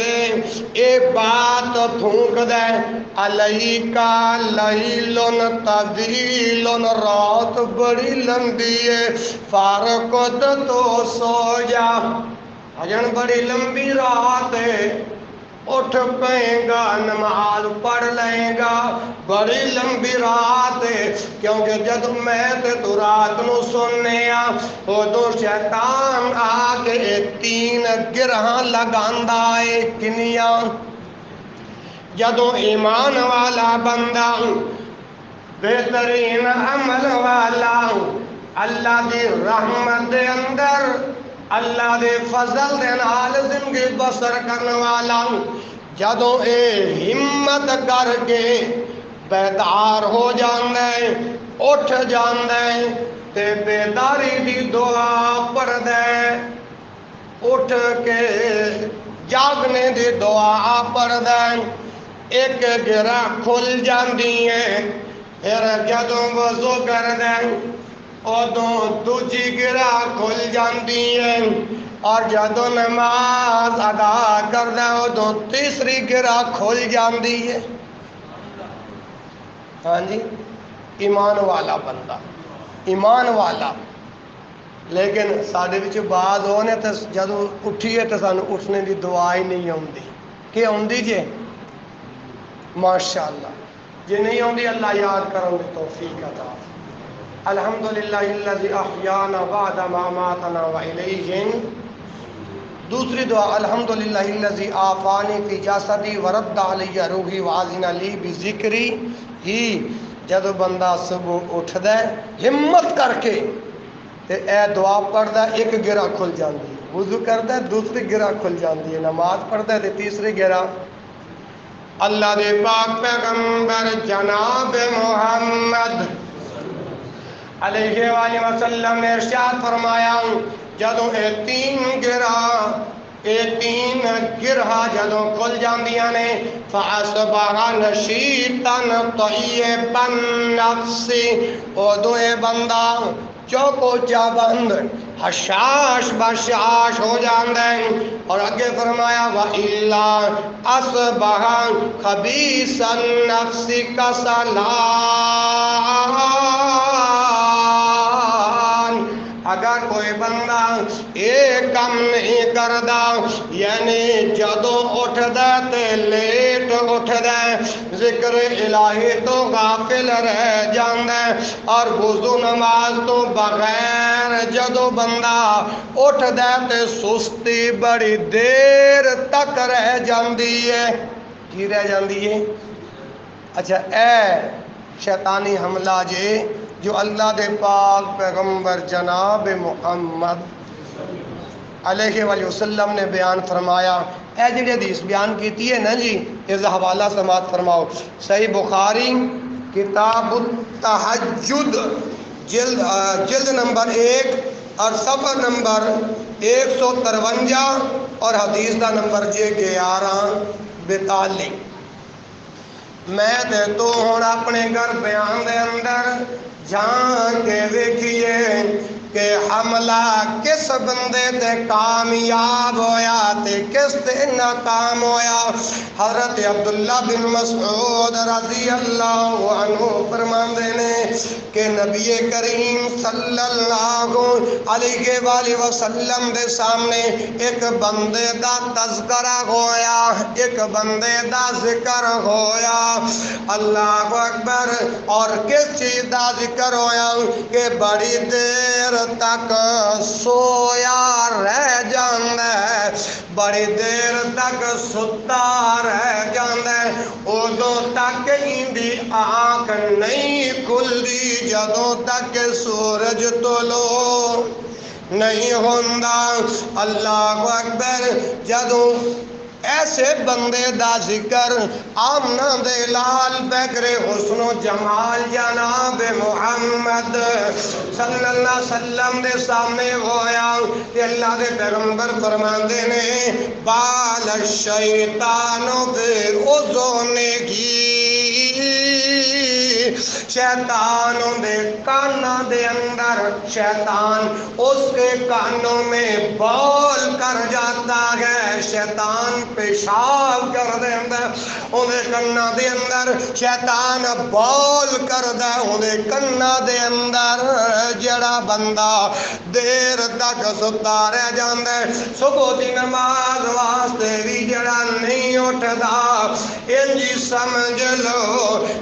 اے بات پھونک دے علیکا لیل طویل، رات بڑی لمبی ہے فارقت تو سو جا۔ اجن بڑی لمبی رات ہے، اٹھ پائیں گا نماز پڑھ لیں گا، بڑی لمبی رات ہے، کیونکہ جد میں تے تو رات نو سننے وہ تو شیطان آگے 3 گرہاں لگاندا ہے۔ کنیاں؟ جدوں ایمان والا بندہ بہترین عمل والا اللہ دی رحمت دے اندر اللہ دے فضل دے نال زندگی بسر کرنے والا جدوں اے ہمت کر کے بیدار ہو جاندے اٹھ جاندے تے بیداری دی دعا پڑھ دے، اٹھ کے جاگنے دی دعا پڑھ دے، ایک گرہ کھل جاندی ہے، پھر جدوں وضو کر دے ادوں دوجی گرہ کھل جاندی ہے، اور جدوں نماز ادا کر دے ادوں تیسری گرہ کھل جاندی ہے۔ ہاں جی، ایمان والا بندہ، ایمان والا۔ لیکن ساڈے وچ بعض ہونے تے جدوں اٹھیے تے سانو اٹھنے دی دعا ہی نہیں آندی۔ کہ آندی جے؟ ماشاءاللہ۔ جے نہیں آندی اللہ یاد کرن دی توفیق عطا۔ الحمدللہ الذی احیانا بعد ما اماتنا والیہ۔ دوسری دعا الحمدللہ الذی عافانی فی جسدی ورد علی روحی وعزن لی بذکری ہی۔ جدو بندہ صبح اٹھدا ہے ہمت کر کے تے اے دعا پڑھدا ہے، ایک گرہ کھل جاندی ہے، وضو کردا ہے دوسری گرہ کھل جاندی ہے، نماز پڑھدا ہے تے تیسری گرہ۔ اللہ دے پاک پیغمبر جناب محمد علیہ وآلہ وسلم نے ارشاد فرمایا جدوں اے 3 گرہ جدوں کھل جاندیاں نے فَأَصْبَحَ نَشِيطًا طَيِّبَ النَّفْسِ، ادوں اے بندہ چوکو چابند حشاش بشاش ہو جاندے۔ اور اگے فرمایا وَإِلَّا أَصْبَحَ خَبِيثَ النَّفْسِ كَسَلَانٍ، اگر کوئی بندہ ایک کم نہیں کردا یعنی جدوں اٹھدا تے لیٹ اٹھدا ذکر الہی تو غافل رہ جاندا اور وضو نماز تو بغیر جدوں بندہ اٹھدا تے سستی بڑی دیر تک رہ جاندی ہے۔ کی رہ جاندی ہے؟ اچھا اے شیطانی حملہ جے جو اللہ دے پاک پیغمبر جناب محمد علیہ وآلہ وسلم نے بیان فرمایا. اے جڑی حدیث بیان کیتی ہے نا جی، اس حوالہ سماعت فرماؤ. صحیح بخاری کتاب التہجد جلد نمبر 1 اور صفحہ نمبر 153 اور حدیث دا نمبر 1142. میں تے تو ہن اپنے گھر بیان دے اندر جان کے دیکھیے کہ حملہ کس بندے تے کامیاب ہویا تے کس تے ناکام ہویا. حضرت عبداللہ بن مسعود رضی اللہ عنہ فرماندے نے کہ نبی کریم صلی اللہ علیہ وآلہ وسلم دے سامنے ایک بندے دا تذکرہ ہویا، ایک بندے دا ذکر ہویا. اللہ اکبر. اور کس چیز دا ذکر ہویا کہ بڑی دیر تک سویا رہ جاندہ ہے، بڑی دیر تک ستا رہ جاندہ ہے. ادوں تک اندی آنکھ نہیں کھلدی جدوں تک سورج طلوع نہیں ہوندا. اللہ اکبر. جدوں ایسے بندے دا ذکر آمنہ دے لال بکر حسن و جمال جناب محمد صلی اللہ علیہ وسلم دے سامنے ہویا کہ اللہ دے پیغمبر فرماندے نے بال الشیطان بے اذنے کی، شیطانوں دے کانوں دے اندر شیطان اس کے کانوں میں بول کر جاتا ہے، شیطان پیشاب کر دیندہ انہیں کنہ دے اندر، شیطان بول کر دے انہیں کنہ دے اندر. جڑا بندہ دیر تک ستا رہ جاندے صبح دی نماز واسطے بھی جڑا نہیں اٹھدا، انجی سمجھ لو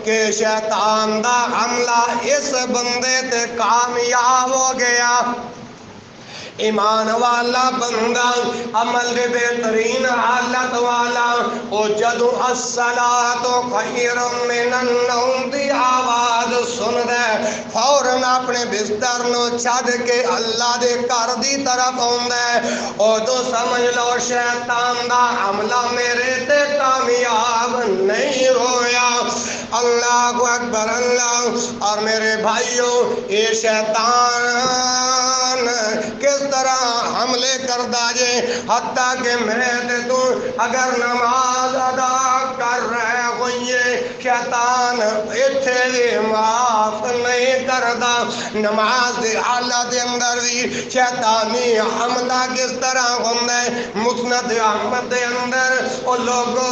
کہ شیطان دا حملہ اس بندے تے کامیاب ہو گیا. ایمان والا بندہ عمل دے بہترین حالت والا او جدو الصلاۃ خیر من النوم دی آواز سن دے فوراً اپنے بستر نو چھڈ کے اللہ دے گھر دی طرف آوندا ہے. او تو سمجھ لو شیطان دا حملہ میرے تے کامیاب نہیں ہویا. اللہ اکبر. اللہ. اور میرے بھائیوں یہ شیطان کس طرح حملے کردہ جے حتیٰ کہ میں تے تو اگر نماز ادا کر رہے ہوئیے شیطان اتھے بھی معاف نہیں کردہ. نماز دے حالت دے اندر بھی شیطانی حملہ کس طرح ہوندے. مسند احمد دے اندر او لوگو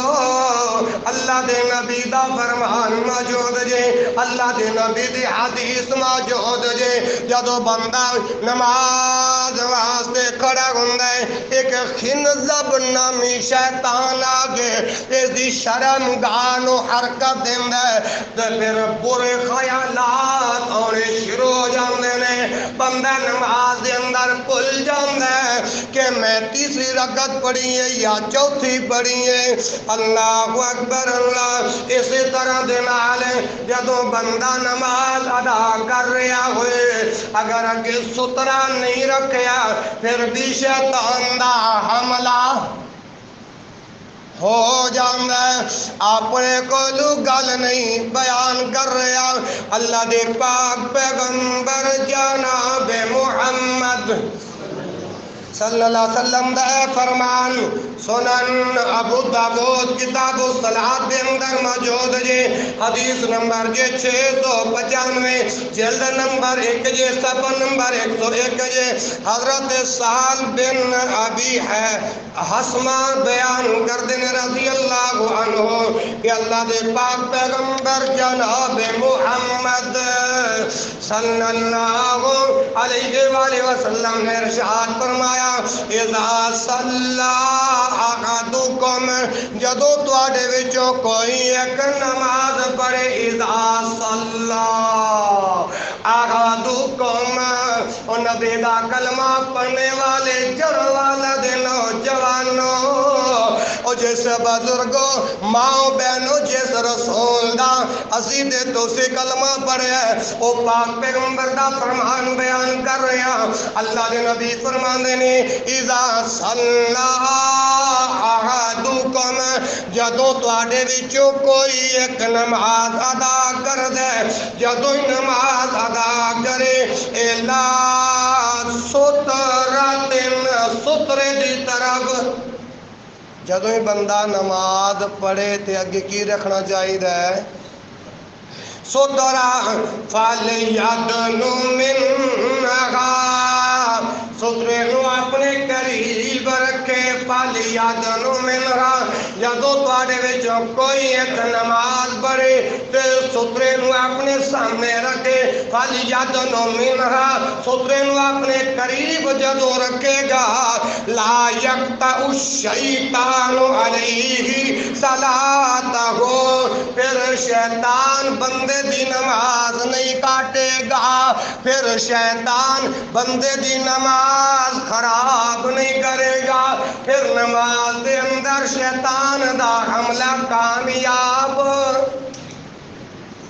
اللہ دے نبی دا فرمان موجود جے، اللہ دے نبی دی حدیث موجود جے. جدو بندہ نماز واسطے کھڑا ہوندہ ہے ایک خنزب نامی شیطان آگے اس دی شرم گانو حرکت دیندہ ہے تو پھر برے خیالات اور شروع ہو جاندے نے. بندہ نماز دے اندر پل جاندہ ہے کہ میں تیسری رکعت پڑھی ہے یا چوتھی پڑھی ہے. اللہ اکبر. اللہ. اسی طرح دے نال جدوں بندہ نماز ادا کر رہا ہوئے اگر اگے سترا نہیں رکھیا پھر بھی شیطان دا حملہ ہو جاندہ ہے. اپنے کو گل نہیں بیان کر رہا. اللہ دے پاک پیغمبر جناب محمد صلی اللہ علیہ وسلم دا فرمان سنن ابو داود کتاب الصلاۃ دے اندر موجود جے حدیث نمبر 695 جلد نمبر 1 جے صفحہ نمبر 101 جے حضرت سال بن ابی ہے حسمہ بیان کردے رضی اللہ عنہ کہ اللہ دے پاک پیغمبر جناب محمد صلی اللہ علیہ وآلہ وسلم نے ارشاد فرمایا اذا صلی احدکم جدو تواڈے وچوں کوئی ایک نماز پڑھے اذا صلی احدکم او نبی دا کلمہ پڑھنے والے جڑ والا دے نوجوانوں او جس بزرگوں ماں بہنوں جس رسول دا اسی دے تو سے کلمہ پڑھیا ہے او پاک پیغمبر دا فرمان بیان کر رہے ہیں اللہ دے نبی فرماندے نے اذا صلی احدکم جدوں تواڈے وچوں کوئی ایک نماز ادا کر دے جدوں نماز ادا کرے الا سترے دی طرف جدوں ہی بندہ نماز پڑھے تے اگے کی رکھنا چاہیے سترا فَلْيَدْنُ مِنْهَا سترے نو اپنے قریب رکھے فَلْيَدْنُ مِنْهَا جدوں تواڈے وچوں کوئی ایک نماز پڑھے تے سترے نو اپنے سامنے رکھے فَلْيَدْنُ مِنْهَا سترے نو اپنے قریب جدوں رکھے گا لا يَقْطَعُ الشَّيْطَانُ عَلَيْهِ صَلَاتَهُ پھر شیطان بندے دی نماز نہیں کاٹے گا پھر شیطان بندے دی نماز خراب نہیں کرے گا پھر نماز دے اندر شیطان دا حملہ کامیاب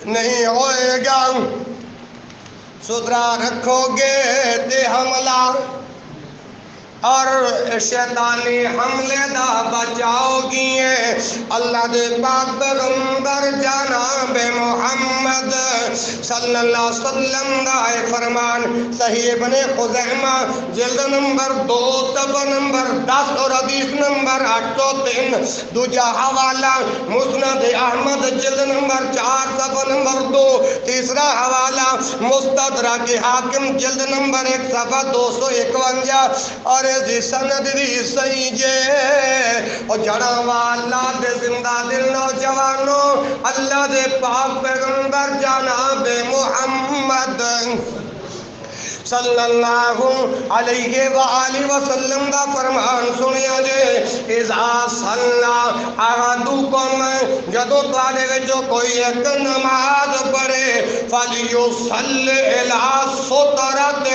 نہیں ہوئے گا سترا رکھو گے تے حملہ اور شیطانی حملے دا بچاؤ کیے اللہ دے پاک پیغمبر جناب محمد صلی اللہ علیہ وسلم دا فرمان صحیح ابن خزیمہ جلد نمبر 2 صفحہ نمبر 10 اور حدیث نمبر 803 دوجا حوالہ مسند احمد جلد نمبر 4 صفحہ نمبر 2 تیسرا حوالہ مستدرک حاکم جلد نمبر 1 صفحہ 251 اور سند بھی صحیح جے اور جڑا والا دے زندہ دل نوجوانوں اللہ دے پاک پیغمبر جناب محمد صلی اللہ علیہ وآلہ وسلم دا فرمان سنیا جے اذا صلی احدکم جدوں تواڈے وچوں کوئی ایک نماز پڑھے فلیصلی الی سترۃ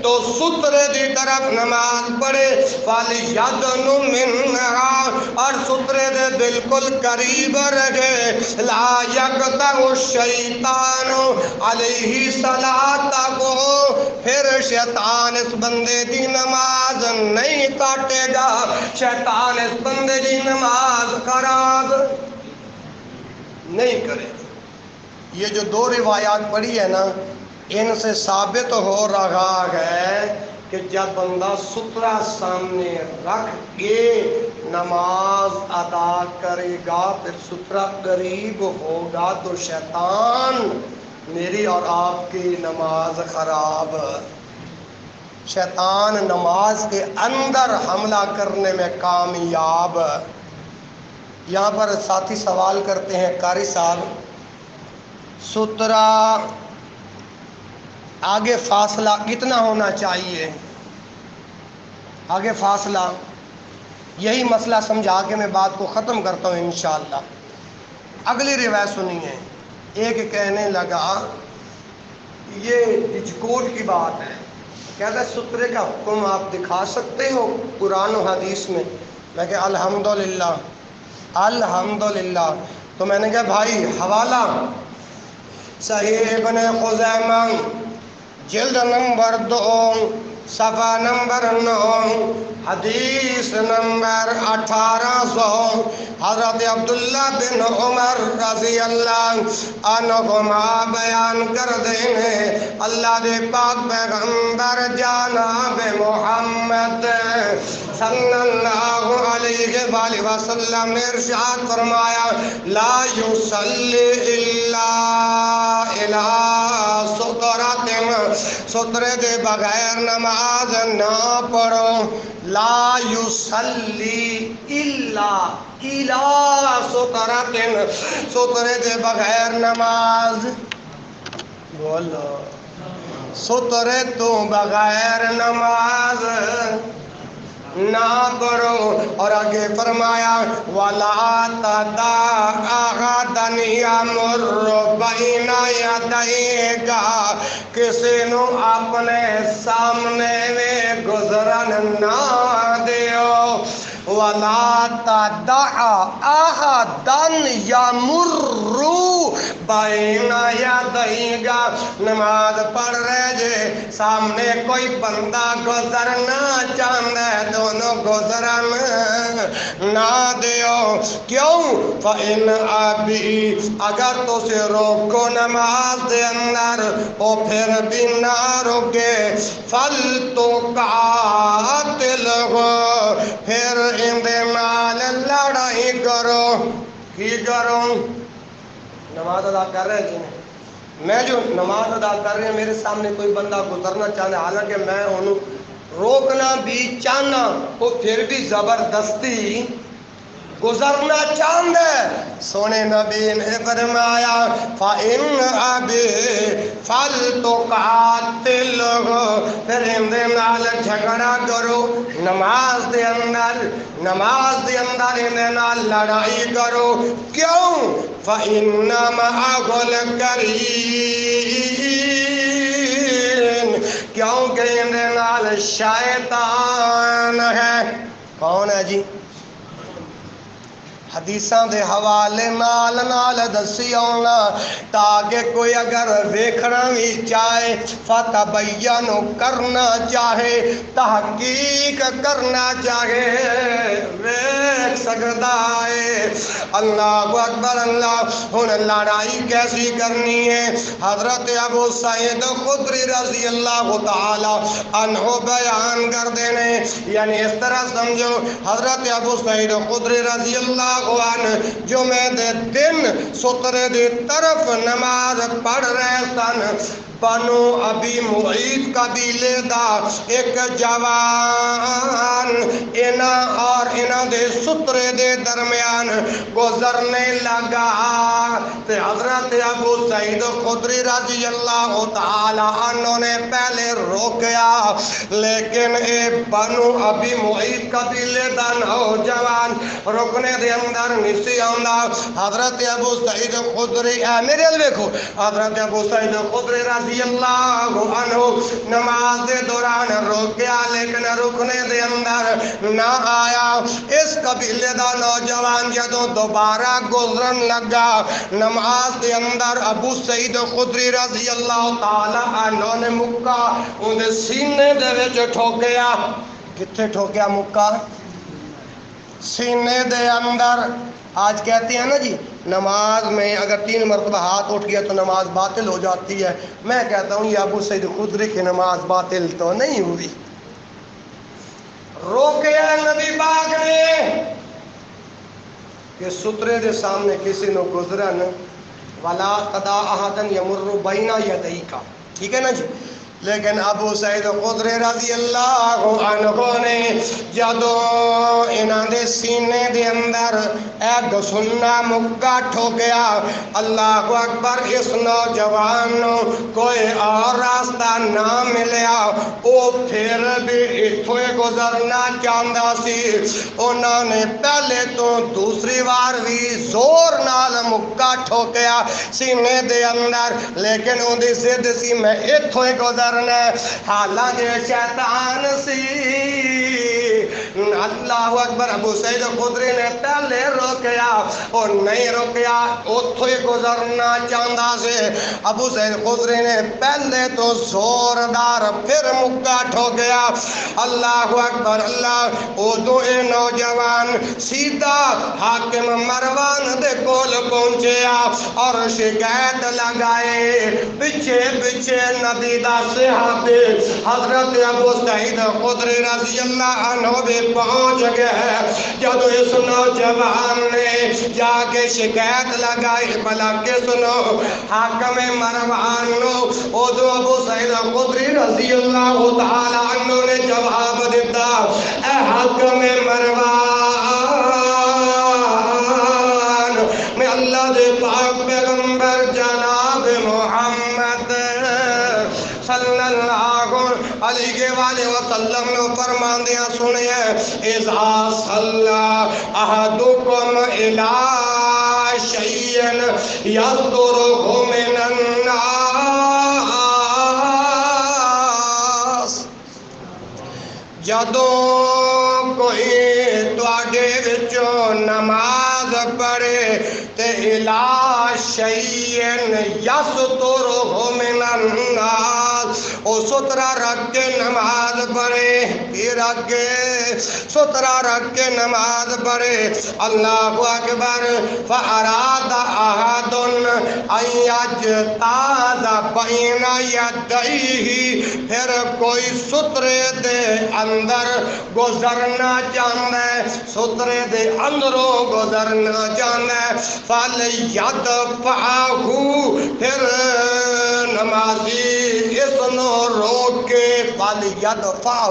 تو سترے دی طرف نماز پڑھے فلیدن منها اور سترے دے بالکل قریب رہے لا یقطع الشیطان علیہ صلاتہ پھر شیطان اس بندے دی نماز نہیں کاٹے گا شیطان اس بندے دی نماز خراب نہیں کرے گا یہ جو 2 روایات پڑھی ہے نا ان سے ثابت ہو رہا ہے کہ جب بندہ سترہ سامنے رکھ کے نماز ادا کرے گا پھر سترہ قریب ہوگا تو شیطان میری اور آپ کی نماز خراب شیطان نماز کے اندر حملہ کرنے میں کامیاب یہاں پر ساتھی سوال کرتے ہیں قاری صاحب سترہ آگے فاصلہ کتنا ہونا چاہیے آگے فاصلہ یہی مسئلہ سمجھا کے میں بات کو ختم کرتا ہوں انشاءاللہ اگلی روایت سنیے ایک کہنے لگا یہ بجکوٹ کی بات ہے کہتا ہے سترے کا حکم آپ دکھا سکتے ہو قرآن و حدیث میں میں کہ الحمدللہ الحمدللہ تو میں نے کہا بھائی حوالہ صحیح ابن خزیمہ جلد نمبر 2 صفحہ نمبر 9 حدیث نمبر 1800 حضرت عبداللہ بن عمر رضی اللہ عنہما بیان کر دینے اللہ دے پاک پیغمبر جناب محمد صلی اللہ علیہ وآلہ وسلم نے ارشاد فرمایا لا یصلی الا الی سترۃ سترے دے بغیر نماز نہ پڑھو لا یصلی الا الی سترۃ سترے دے بغیر نماز بولو سترے تو بغیر نماز نہ پڑھو اور آگے فرمایا وَلَا تَدَعْ أَحَدًا يَمُرُّ بَيْنَ يَدَيْكَ کسی نو اپنے سامنے میں گزرن نہ دیو وَلَا تَدَعَ أَحَدًا يَمُرُّ بَيْنَ يَدَيْكَ نماز پڑھ رہے جے سامنے کوئی بندہ گزرنا چاہتا ہے دونوں گزرن نہ دیو کیوں فَإِنْ أَبِي اگر تو سے روکو نماز دے اندر او پھر بھی نہ روکے فَلْتُقَاتِلْهُ پھر اندے نال لڑائی کرو کی کرو نماز ادا کر رہے جی میں جو نماز ادا کر رہے ہیں میرے سامنے کوئی بندہ گزرنا چاہتا ہے حالانکہ میں انہوں روکنا بھی چاہنا وہ پھر بھی زبردستی گزرنا چاہتا ہے سونے نبی نے فرمایا فَإِنْ أَبِي فَلْتُقَاتِلْهُ پھر اندے نال جھگڑا کرو نماز دے اندر اندے نال لڑائی کرو کیوں فَإِنَّ مَعَهُ الْقَرِينَ کیونکہ اندے نال شیطان ہے کون ہے جی حدیثاں دے حوالے نال دسی ہونا تاکہ کوئی اگر ویکھنا بھی چاہے فتبینو کرنا چاہے تحقیق کرنا چاہے ویکھ سکتا ہے اللہ اکبر اللہ ہن لڑائی کیسی کرنی ہے حضرت ابو سعید خدری رضی اللہ تعالی عنہ بیان کر دینے یعنی اس طرح سمجھو حضرت ابو سعید خدری رضی اللہ جمعے دے دن سترے دی طرف نماز پڑھ رہے سن بنو ابی معیط قبیلے دا ایک جوان اینا اور اینا دے سترے دے درمیان گزرنے لگا تے حضرت ابو سعید خدری رضی اللہ تعالی عنہ نے پہلے روکیا لیکن اے بنو ابی معیط قبیلے دا نوجوان رکنے دے اندر نسی آندا حضرت ابو سعید خدری میرے دیکھو حضرت ابو سعید خدری رضی اللہ عنہ نماز دے دوران روکیا لیکن رکنے دے اندر نہ آیا اس قبیلے دا نوجوان جدوں دوبارہ گزرن لگا نماز دے اندر ابو سعید خدری رضی اللہ تعالی عنہ نے مکہ ان دے سینے دے وچ ٹھوکیا کتنے ٹھوکیا مکہ سینے دے اندر آج کہتے ہیں نا جی نماز میں اگر 3 مرتبہ ہاتھ اٹھ گیا تو نماز باطل ہو جاتی ہے میں کہتا ہوں یہ ابو سعید خدری کی نماز باطل تو نہیں ہوئی روکیا نبی پاک نے کہ سترے دے سامنے کسی نے گزرن ولا تدا احدن یمر بین یدیک ٹھیک ہے نا جی لیکن ابو سعید خدری رضی اللہ عنہ نے جدوں انہاں دے سینے دے اندر ایک سننا مکہ ٹھوکیا اللہ اکبر اس نوجوان کوئی اور راستہ نہ ملیا او پھر بھی اتھوں گزرنا چاہتا سی انہوں نے پہلے تو دوسری بار بھی زور نال مکہ ٹھوکیا سینے دے اندر لیکن ان دی ضد سی میں اتھوں گزر حالانکہ شیطان سی اللہ اکبر ابو سعید خدری نے پہلے روکیا اور نہیں روکیا اتھوں ہی گزرنا چاہتا سے ابو سعید خدری نے پہلے تو زوردار پھر مکہ ٹھوکیا اللہ اکبر اللہ ادو اے نوجوان سیدھا حاکم مروان دے کول پہنچیا اور شکایت لگائے پیچھے پیچھے نبی دا صحابی حضرت ابو سعید خدری رضی اللہ عنہ بھی پہنچ گئے جب اس نوجوان نے جا کے شکایت لگائی بلا کے سنو حاکم مروان ادو ابو سعید خدری رضی اللہ تعالی عنہ نے جواب دیتا اے حاکم مروان میں اللہ دے پاک پیغمبر جناب محمد صلی اللہ علیہ وآلہ وسلم نے فرمان دیا سنیے اذا صلی احدکم الی شیئن یصدرہ من الناس جدوں کوئی بڑے تے الا شیئن یسترہ من الناس، او سترہ رکھ کے نماز پڑھے، پھر آگے سترہ رکھ کے نماز پڑھے۔ اللہ اکبر۔ فاراد احد ان یجتاز بین یدیہ، پھر کوئی سترے دے اندر گزرنا چاہتا ہے، سترے دے اندروں گزرنا چاہتا ہے، فلیدفعہ، پھر نمازی اس نو روک کے، فلیدفعہ،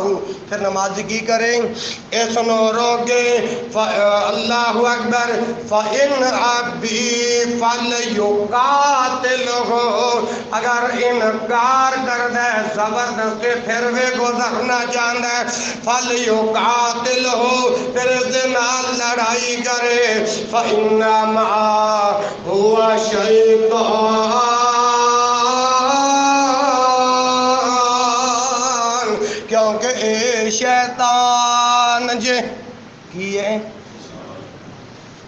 پھر نمازی کی کریں، اس نو روکے۔ اللہ اکبر۔ فإن ابی فلیقاتلہ، اگر انکار کر دے زبردستی پھر وہ گزرنا چاہتا ہے، فلیقاتلہ، پھر اس دے نال لڑائی کرے، فإنما هو شیطان، کیونکہ اے شیطان جے کی ہے۔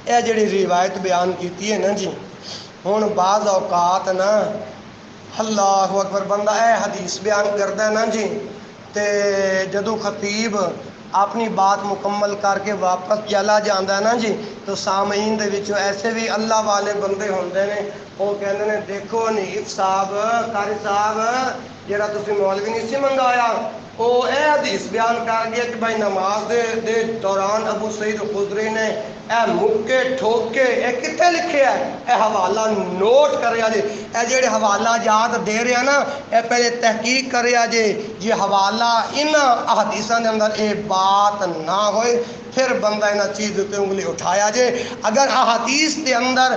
اے جڑی روایت بیان کیتی ہے نا جی، ہن بعض اوقات نا اللہ اکبر بندہ اے حدیث بیان کرتا ہے نا جی، تے جدو خطیب اپنی بات مکمل کر کے واپس چلا جاتا ہے نا جی، تو سامعین دے وچوں ایسے بھی اللہ والے بندے ہوندے نے، وہ کہندے نے دیکھو نیف صاحب، قاری صاحب، جڑا تسی مولوی نہیں سی منگایا، وہ اے حدیث بیان کر گیا کہ بھائی نماز دے دوران ابو سعید خدری نے اے مکے ٹھوکے، اے کتے لکھے ہے، اے حوالہ نوٹ کریا جے، اے جڑے حوالہ جات دے رہے ہیں نا، اے پہلے تحقیق کریا جے، یہ حوالہ ان حدیثاں دے اندر اے بات نہ ہوئے، پھر بندہ انہاں چیز تے انگلی اٹھایا جے۔ اگر احادیث دے اندر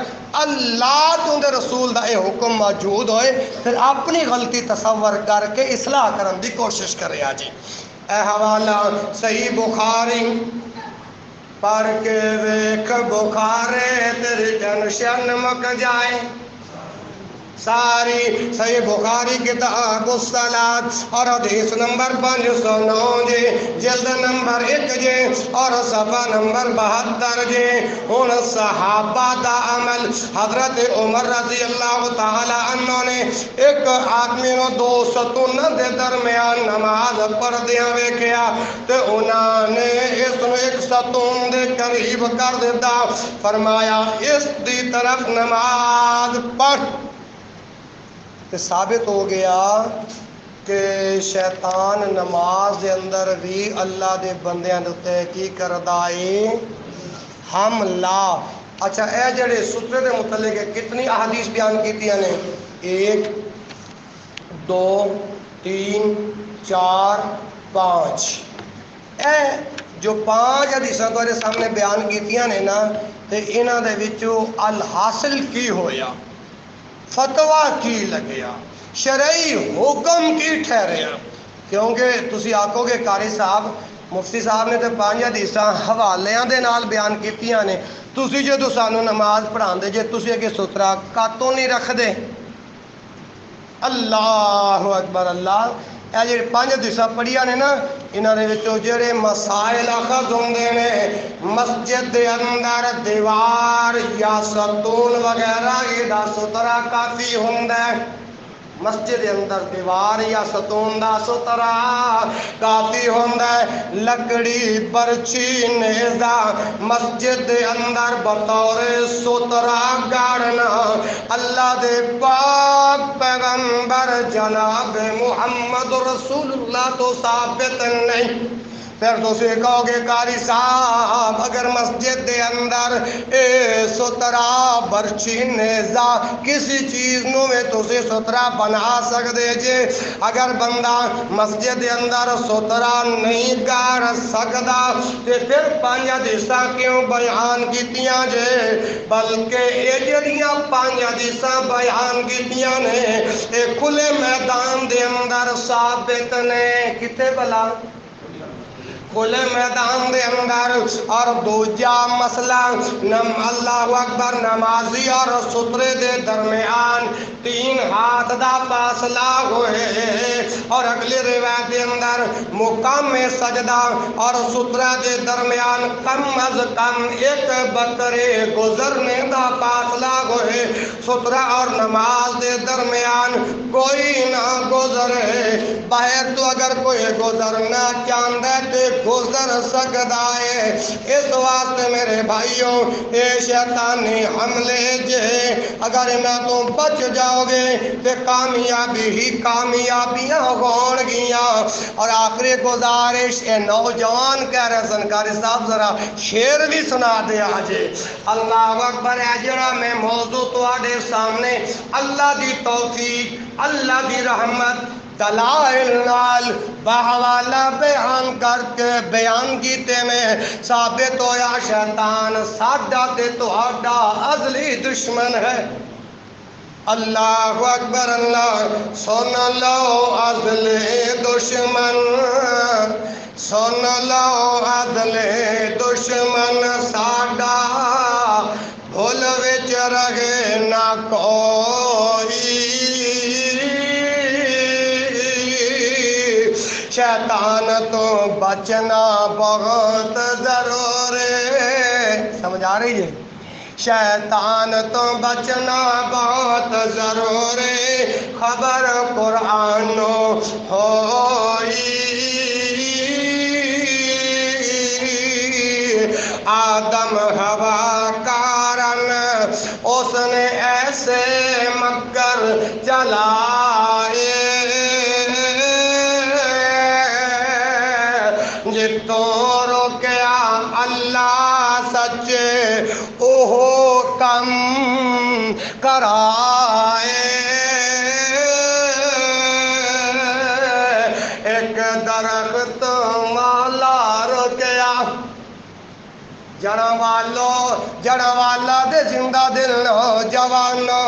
اللہ تو دے رسول دا اے حکم موجود ہوئے، پھر اپنی غلطی تصور کر کے اصلاح کرن دی کوشش کرے آجے۔ اے حوالہ صحیح بخاری پڑھ کے ویکھ بخارے تیری ٹینشن مک جائے، ساری صحیح بخاری کتاب الصلاۃ اور حدیث نمبر 509 جی، جلد نمبر 1 جی اور صفحہ نمبر 72 جی۔ ہن صحابہ دا عمل، حضرت عمر رضی اللہ تعالی عنہ نے ایک آدمی نو دو ستون دے درمیان نماز پڑھدیاں ویکھیا تے انہاں نے اس نو ایک ستون دے قریب کر دیتا، فرمایا اس دی طرف نماز پڑھ۔ ثابت ہو گیا کہ شیطان نماز دے اندر بھی اللہ دے بندیاں دے تے کی کردا ہے، حملہ۔ اچھا اے جڑے سترے دے متعلق کتنی احادیث بیان کیتیاں نے؟ 1 2 3 4 5، اے جو 5 حدیثاں تہاڈے سامنے بیان کیتیاں نے نا، تے انہاں دے وچوں الحاصل کی ہویا، فتویٰ کی لگیا، شرعی حکم کی ٹھہریا؟ کیونکہ تسی آکھو گے قاری صاحب مفتی صاحب نے تے 5 حدیثاں حوالیاں دے نال بیان کیتیاں نے، تسی جدو سانو نماز پڑھان دے جے تسی اگے سترا کاتوں نہیں رکھ دے؟ اللہ اکبر اللہ۔ اے جڑے 5 حدیثاں پڑھیاں نے نا، انہاں دے وچوں جڑے مسائل اخذ ہوندے نے، مسجد دے اندر دیوار یا ستون وغیرہ دا سترا کافی ہوندا ہے، مسجد دے اندر دیوار یا ستون دا سترا کافی ہوندا ہے۔ لکڑی برچی نیزا مسجد دے اندر بطور سترا گاڑنا اللہ دے پاک پیغمبر جناب محمد رسول اللہ تو ثابت نہیں۔ پھر تسی کہو گے قاری صاحب اگر مسجد دے اندر اے سترا برچی نیزا کسی چیز نو میں تسی سترا بنا سکدے جے، اگر بندہ مسجد دے اندر سترا نہیں کر سکدا تے پھر 5 حدیثاں کیوں بیان کیتیاں جے؟ بلکہ اے جڑیاں 5 حدیثاں بیان کیتیاں نے اے کھلے میدان دے اندر ثابت نے، کتے بلا؟ کھلے میدان دے اندر۔ اور دوجا مسئلہ اللہ اکبر، نمازی اور سترے دے درمیان 3 ہاتھ دا فاصلہ ہوئے اور اگلی روایت دے اندر مقام سجدہ اور سترہ دے درمیان کم از کم ایک بکرے گزرنے دا فاصلہ ہوئے سترہ اور نماز دے درمیان کوئی نہ گزرے باہر تو اگر کوئی گزرنا چاہتا ہے تو گزر سکتا ہے اس واسطے میرے بھائیوں اے شیطانی حملے جے اگر نہ تو بچ جاؤ گے تو کامیابی ہی کامیابیاں ہون گیاں اور آخری گزارش اے نوجوان کہہ رہے سنکاری صاحب ذرا شعر بھی سنا دے آجے اللہ اکبر ہے جڑا میں موضوع تو آڈے سامنے اللہ دی توفیق اللہ دی رحمت دلائل نال بحوالہ بیان کر کے بیان کیتے میں ثابت ہویا شیطان ساڈا تے تہاڈا ازلی دشمن ہے اللہ اکبر اللہ سن لو عدل دشمن سن لو عدل دشمن ساڈا بھول وچ رہے نہ کوئی شیطان تو بچنا بہت ضرور ہے سمجھ آ رہی ہے شیطان تو بچنا بہت ضرور ہے خبر قرآن ہوئی آدم ہوا کارن اس نے ایسے مکر چلائے جتوں روکیا اللہ سچے اوہ کم کرائے ایک درخت والا روکیا جڑا والا دے زندہ دل نوجوانو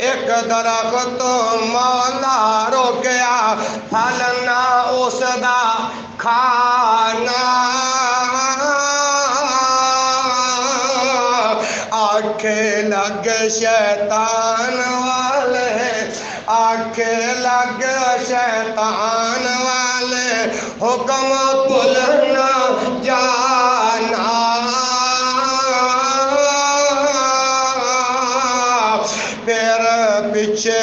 ایک درخت مولا روکیا پھل نہ اس دا کھانا آنکھیں لگ شیطان والے آنکھیں لگ شیطان والے حکم بھولنا جانا پھر پیچھے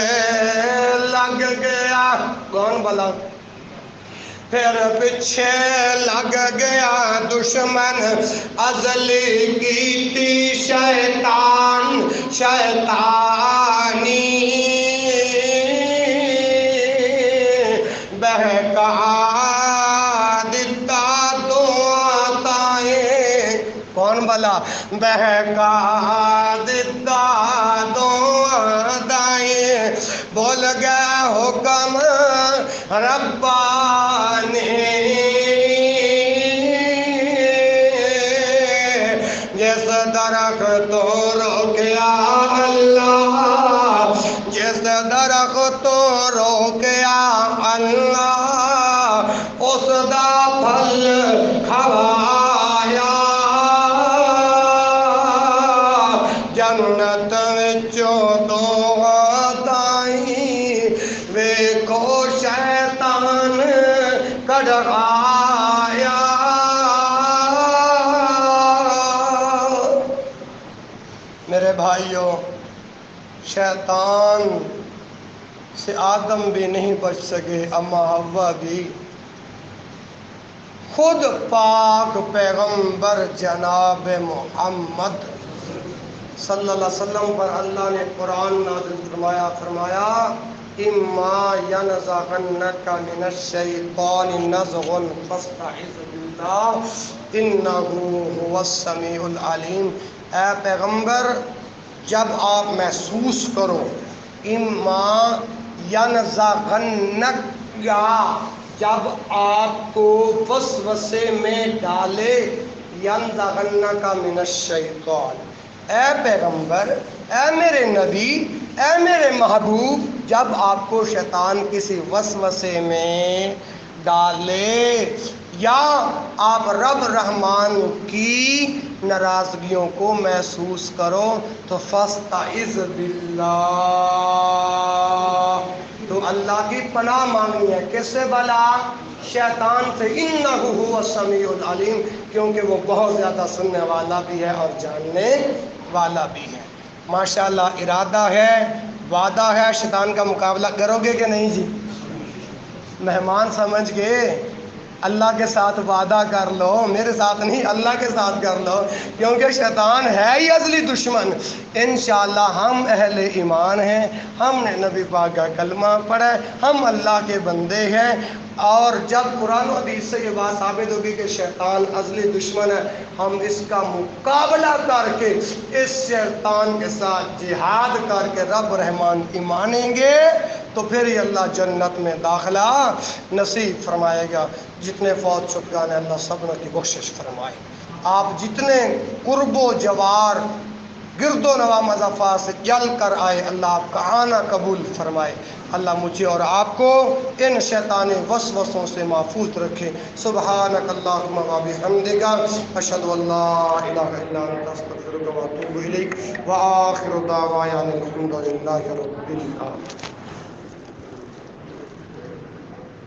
لگ گیا کون بلا پھر پیچھے لگ گیا دشمن ازلی کی تھی شیطانی بہکا دیتا دعائیں کون بلا بہکا دیتا دعائیں بول گیا حکم ربانی جس درخت تو روکیا اللہ جس درخت تو روکیا اللہ اس دا پھل کھوایا جنت وچوں دو تائیں ویکھو شیطان کڈھایا میرے بھائیوں شیطان سے آدم بھی نہیں بچ سکے اما حوا بھی خود پاک پیغمبر جناب محمد صلی اللہ علیہ وسلم پر اللہ نے قرآن نازل فرمایا اما ینزغنک من الشیطان نزغ فاستعذ باللہ انہ هو السمیع العلیم اے پیغمبر جب آپ محسوس کرو اما ینزغنک یا جب آپ کو وسوسے میں ڈالے ینزغنک من الشیطان اے پیغمبر اے میرے نبی اے میرے محبوب جب آپ کو شیطان کسی وسوسے میں ڈالے یا آپ رب رحمان کی ناراضگیوں کو محسوس کرو تو فاستعذ باللہ، تو اللہ کی پناہ مانگنی ہے۔ کس سے بلا؟ شیطان سے۔ انہ هو السمیع العلیم، کیونکہ وہ بہت زیادہ سننے والا بھی ہے اور جاننے والا بھی ہے۔ ماشاءاللہ ارادہ ہے، وعدہ ہے، شیطان کا مقابلہ کرو گے کہ نہیں جی؟ مہمان سمجھ کے اللہ کے ساتھ وعدہ کر لو، میرے ساتھ نہیں اللہ کے ساتھ کر لو، کیونکہ شیطان ہے ہی ازلی دشمن۔ انشاءاللہ ہم اہل ایمان ہیں، ہم نے نبی پاک کا کلمہ پڑھا ہے، ہم اللہ کے بندے ہیں، اور جب قرآن و حدیث سے یہ بات ثابت ہوگی کہ شیطان ازلی دشمن ہے، ہم اس کا مقابلہ کر کے اس شیطان کے ساتھ جہاد کر کے رب رحمان کی مانیں گے تو پھر یہ اللہ جنت میں داخلہ نصیب فرمائے گا۔ جتنے فوت شدگان ہیں اللہ سب کی بخشش فرمائے۔ آپ جتنے قرب و جوار گرد و نواح مضافات سے چل کر آئے اللہ آپ کا آنا قبول فرمائے۔ اللہ مجھے اور آپ کو ان شیطانی وسوسوں سے محفوظ رکھے۔ سبحانک اللہم و بحمدک، اشہد ان لا الہ الا انت، استغفرک و اتوب الیک، وآخر دعوانا الحمد للہ رب العالمین۔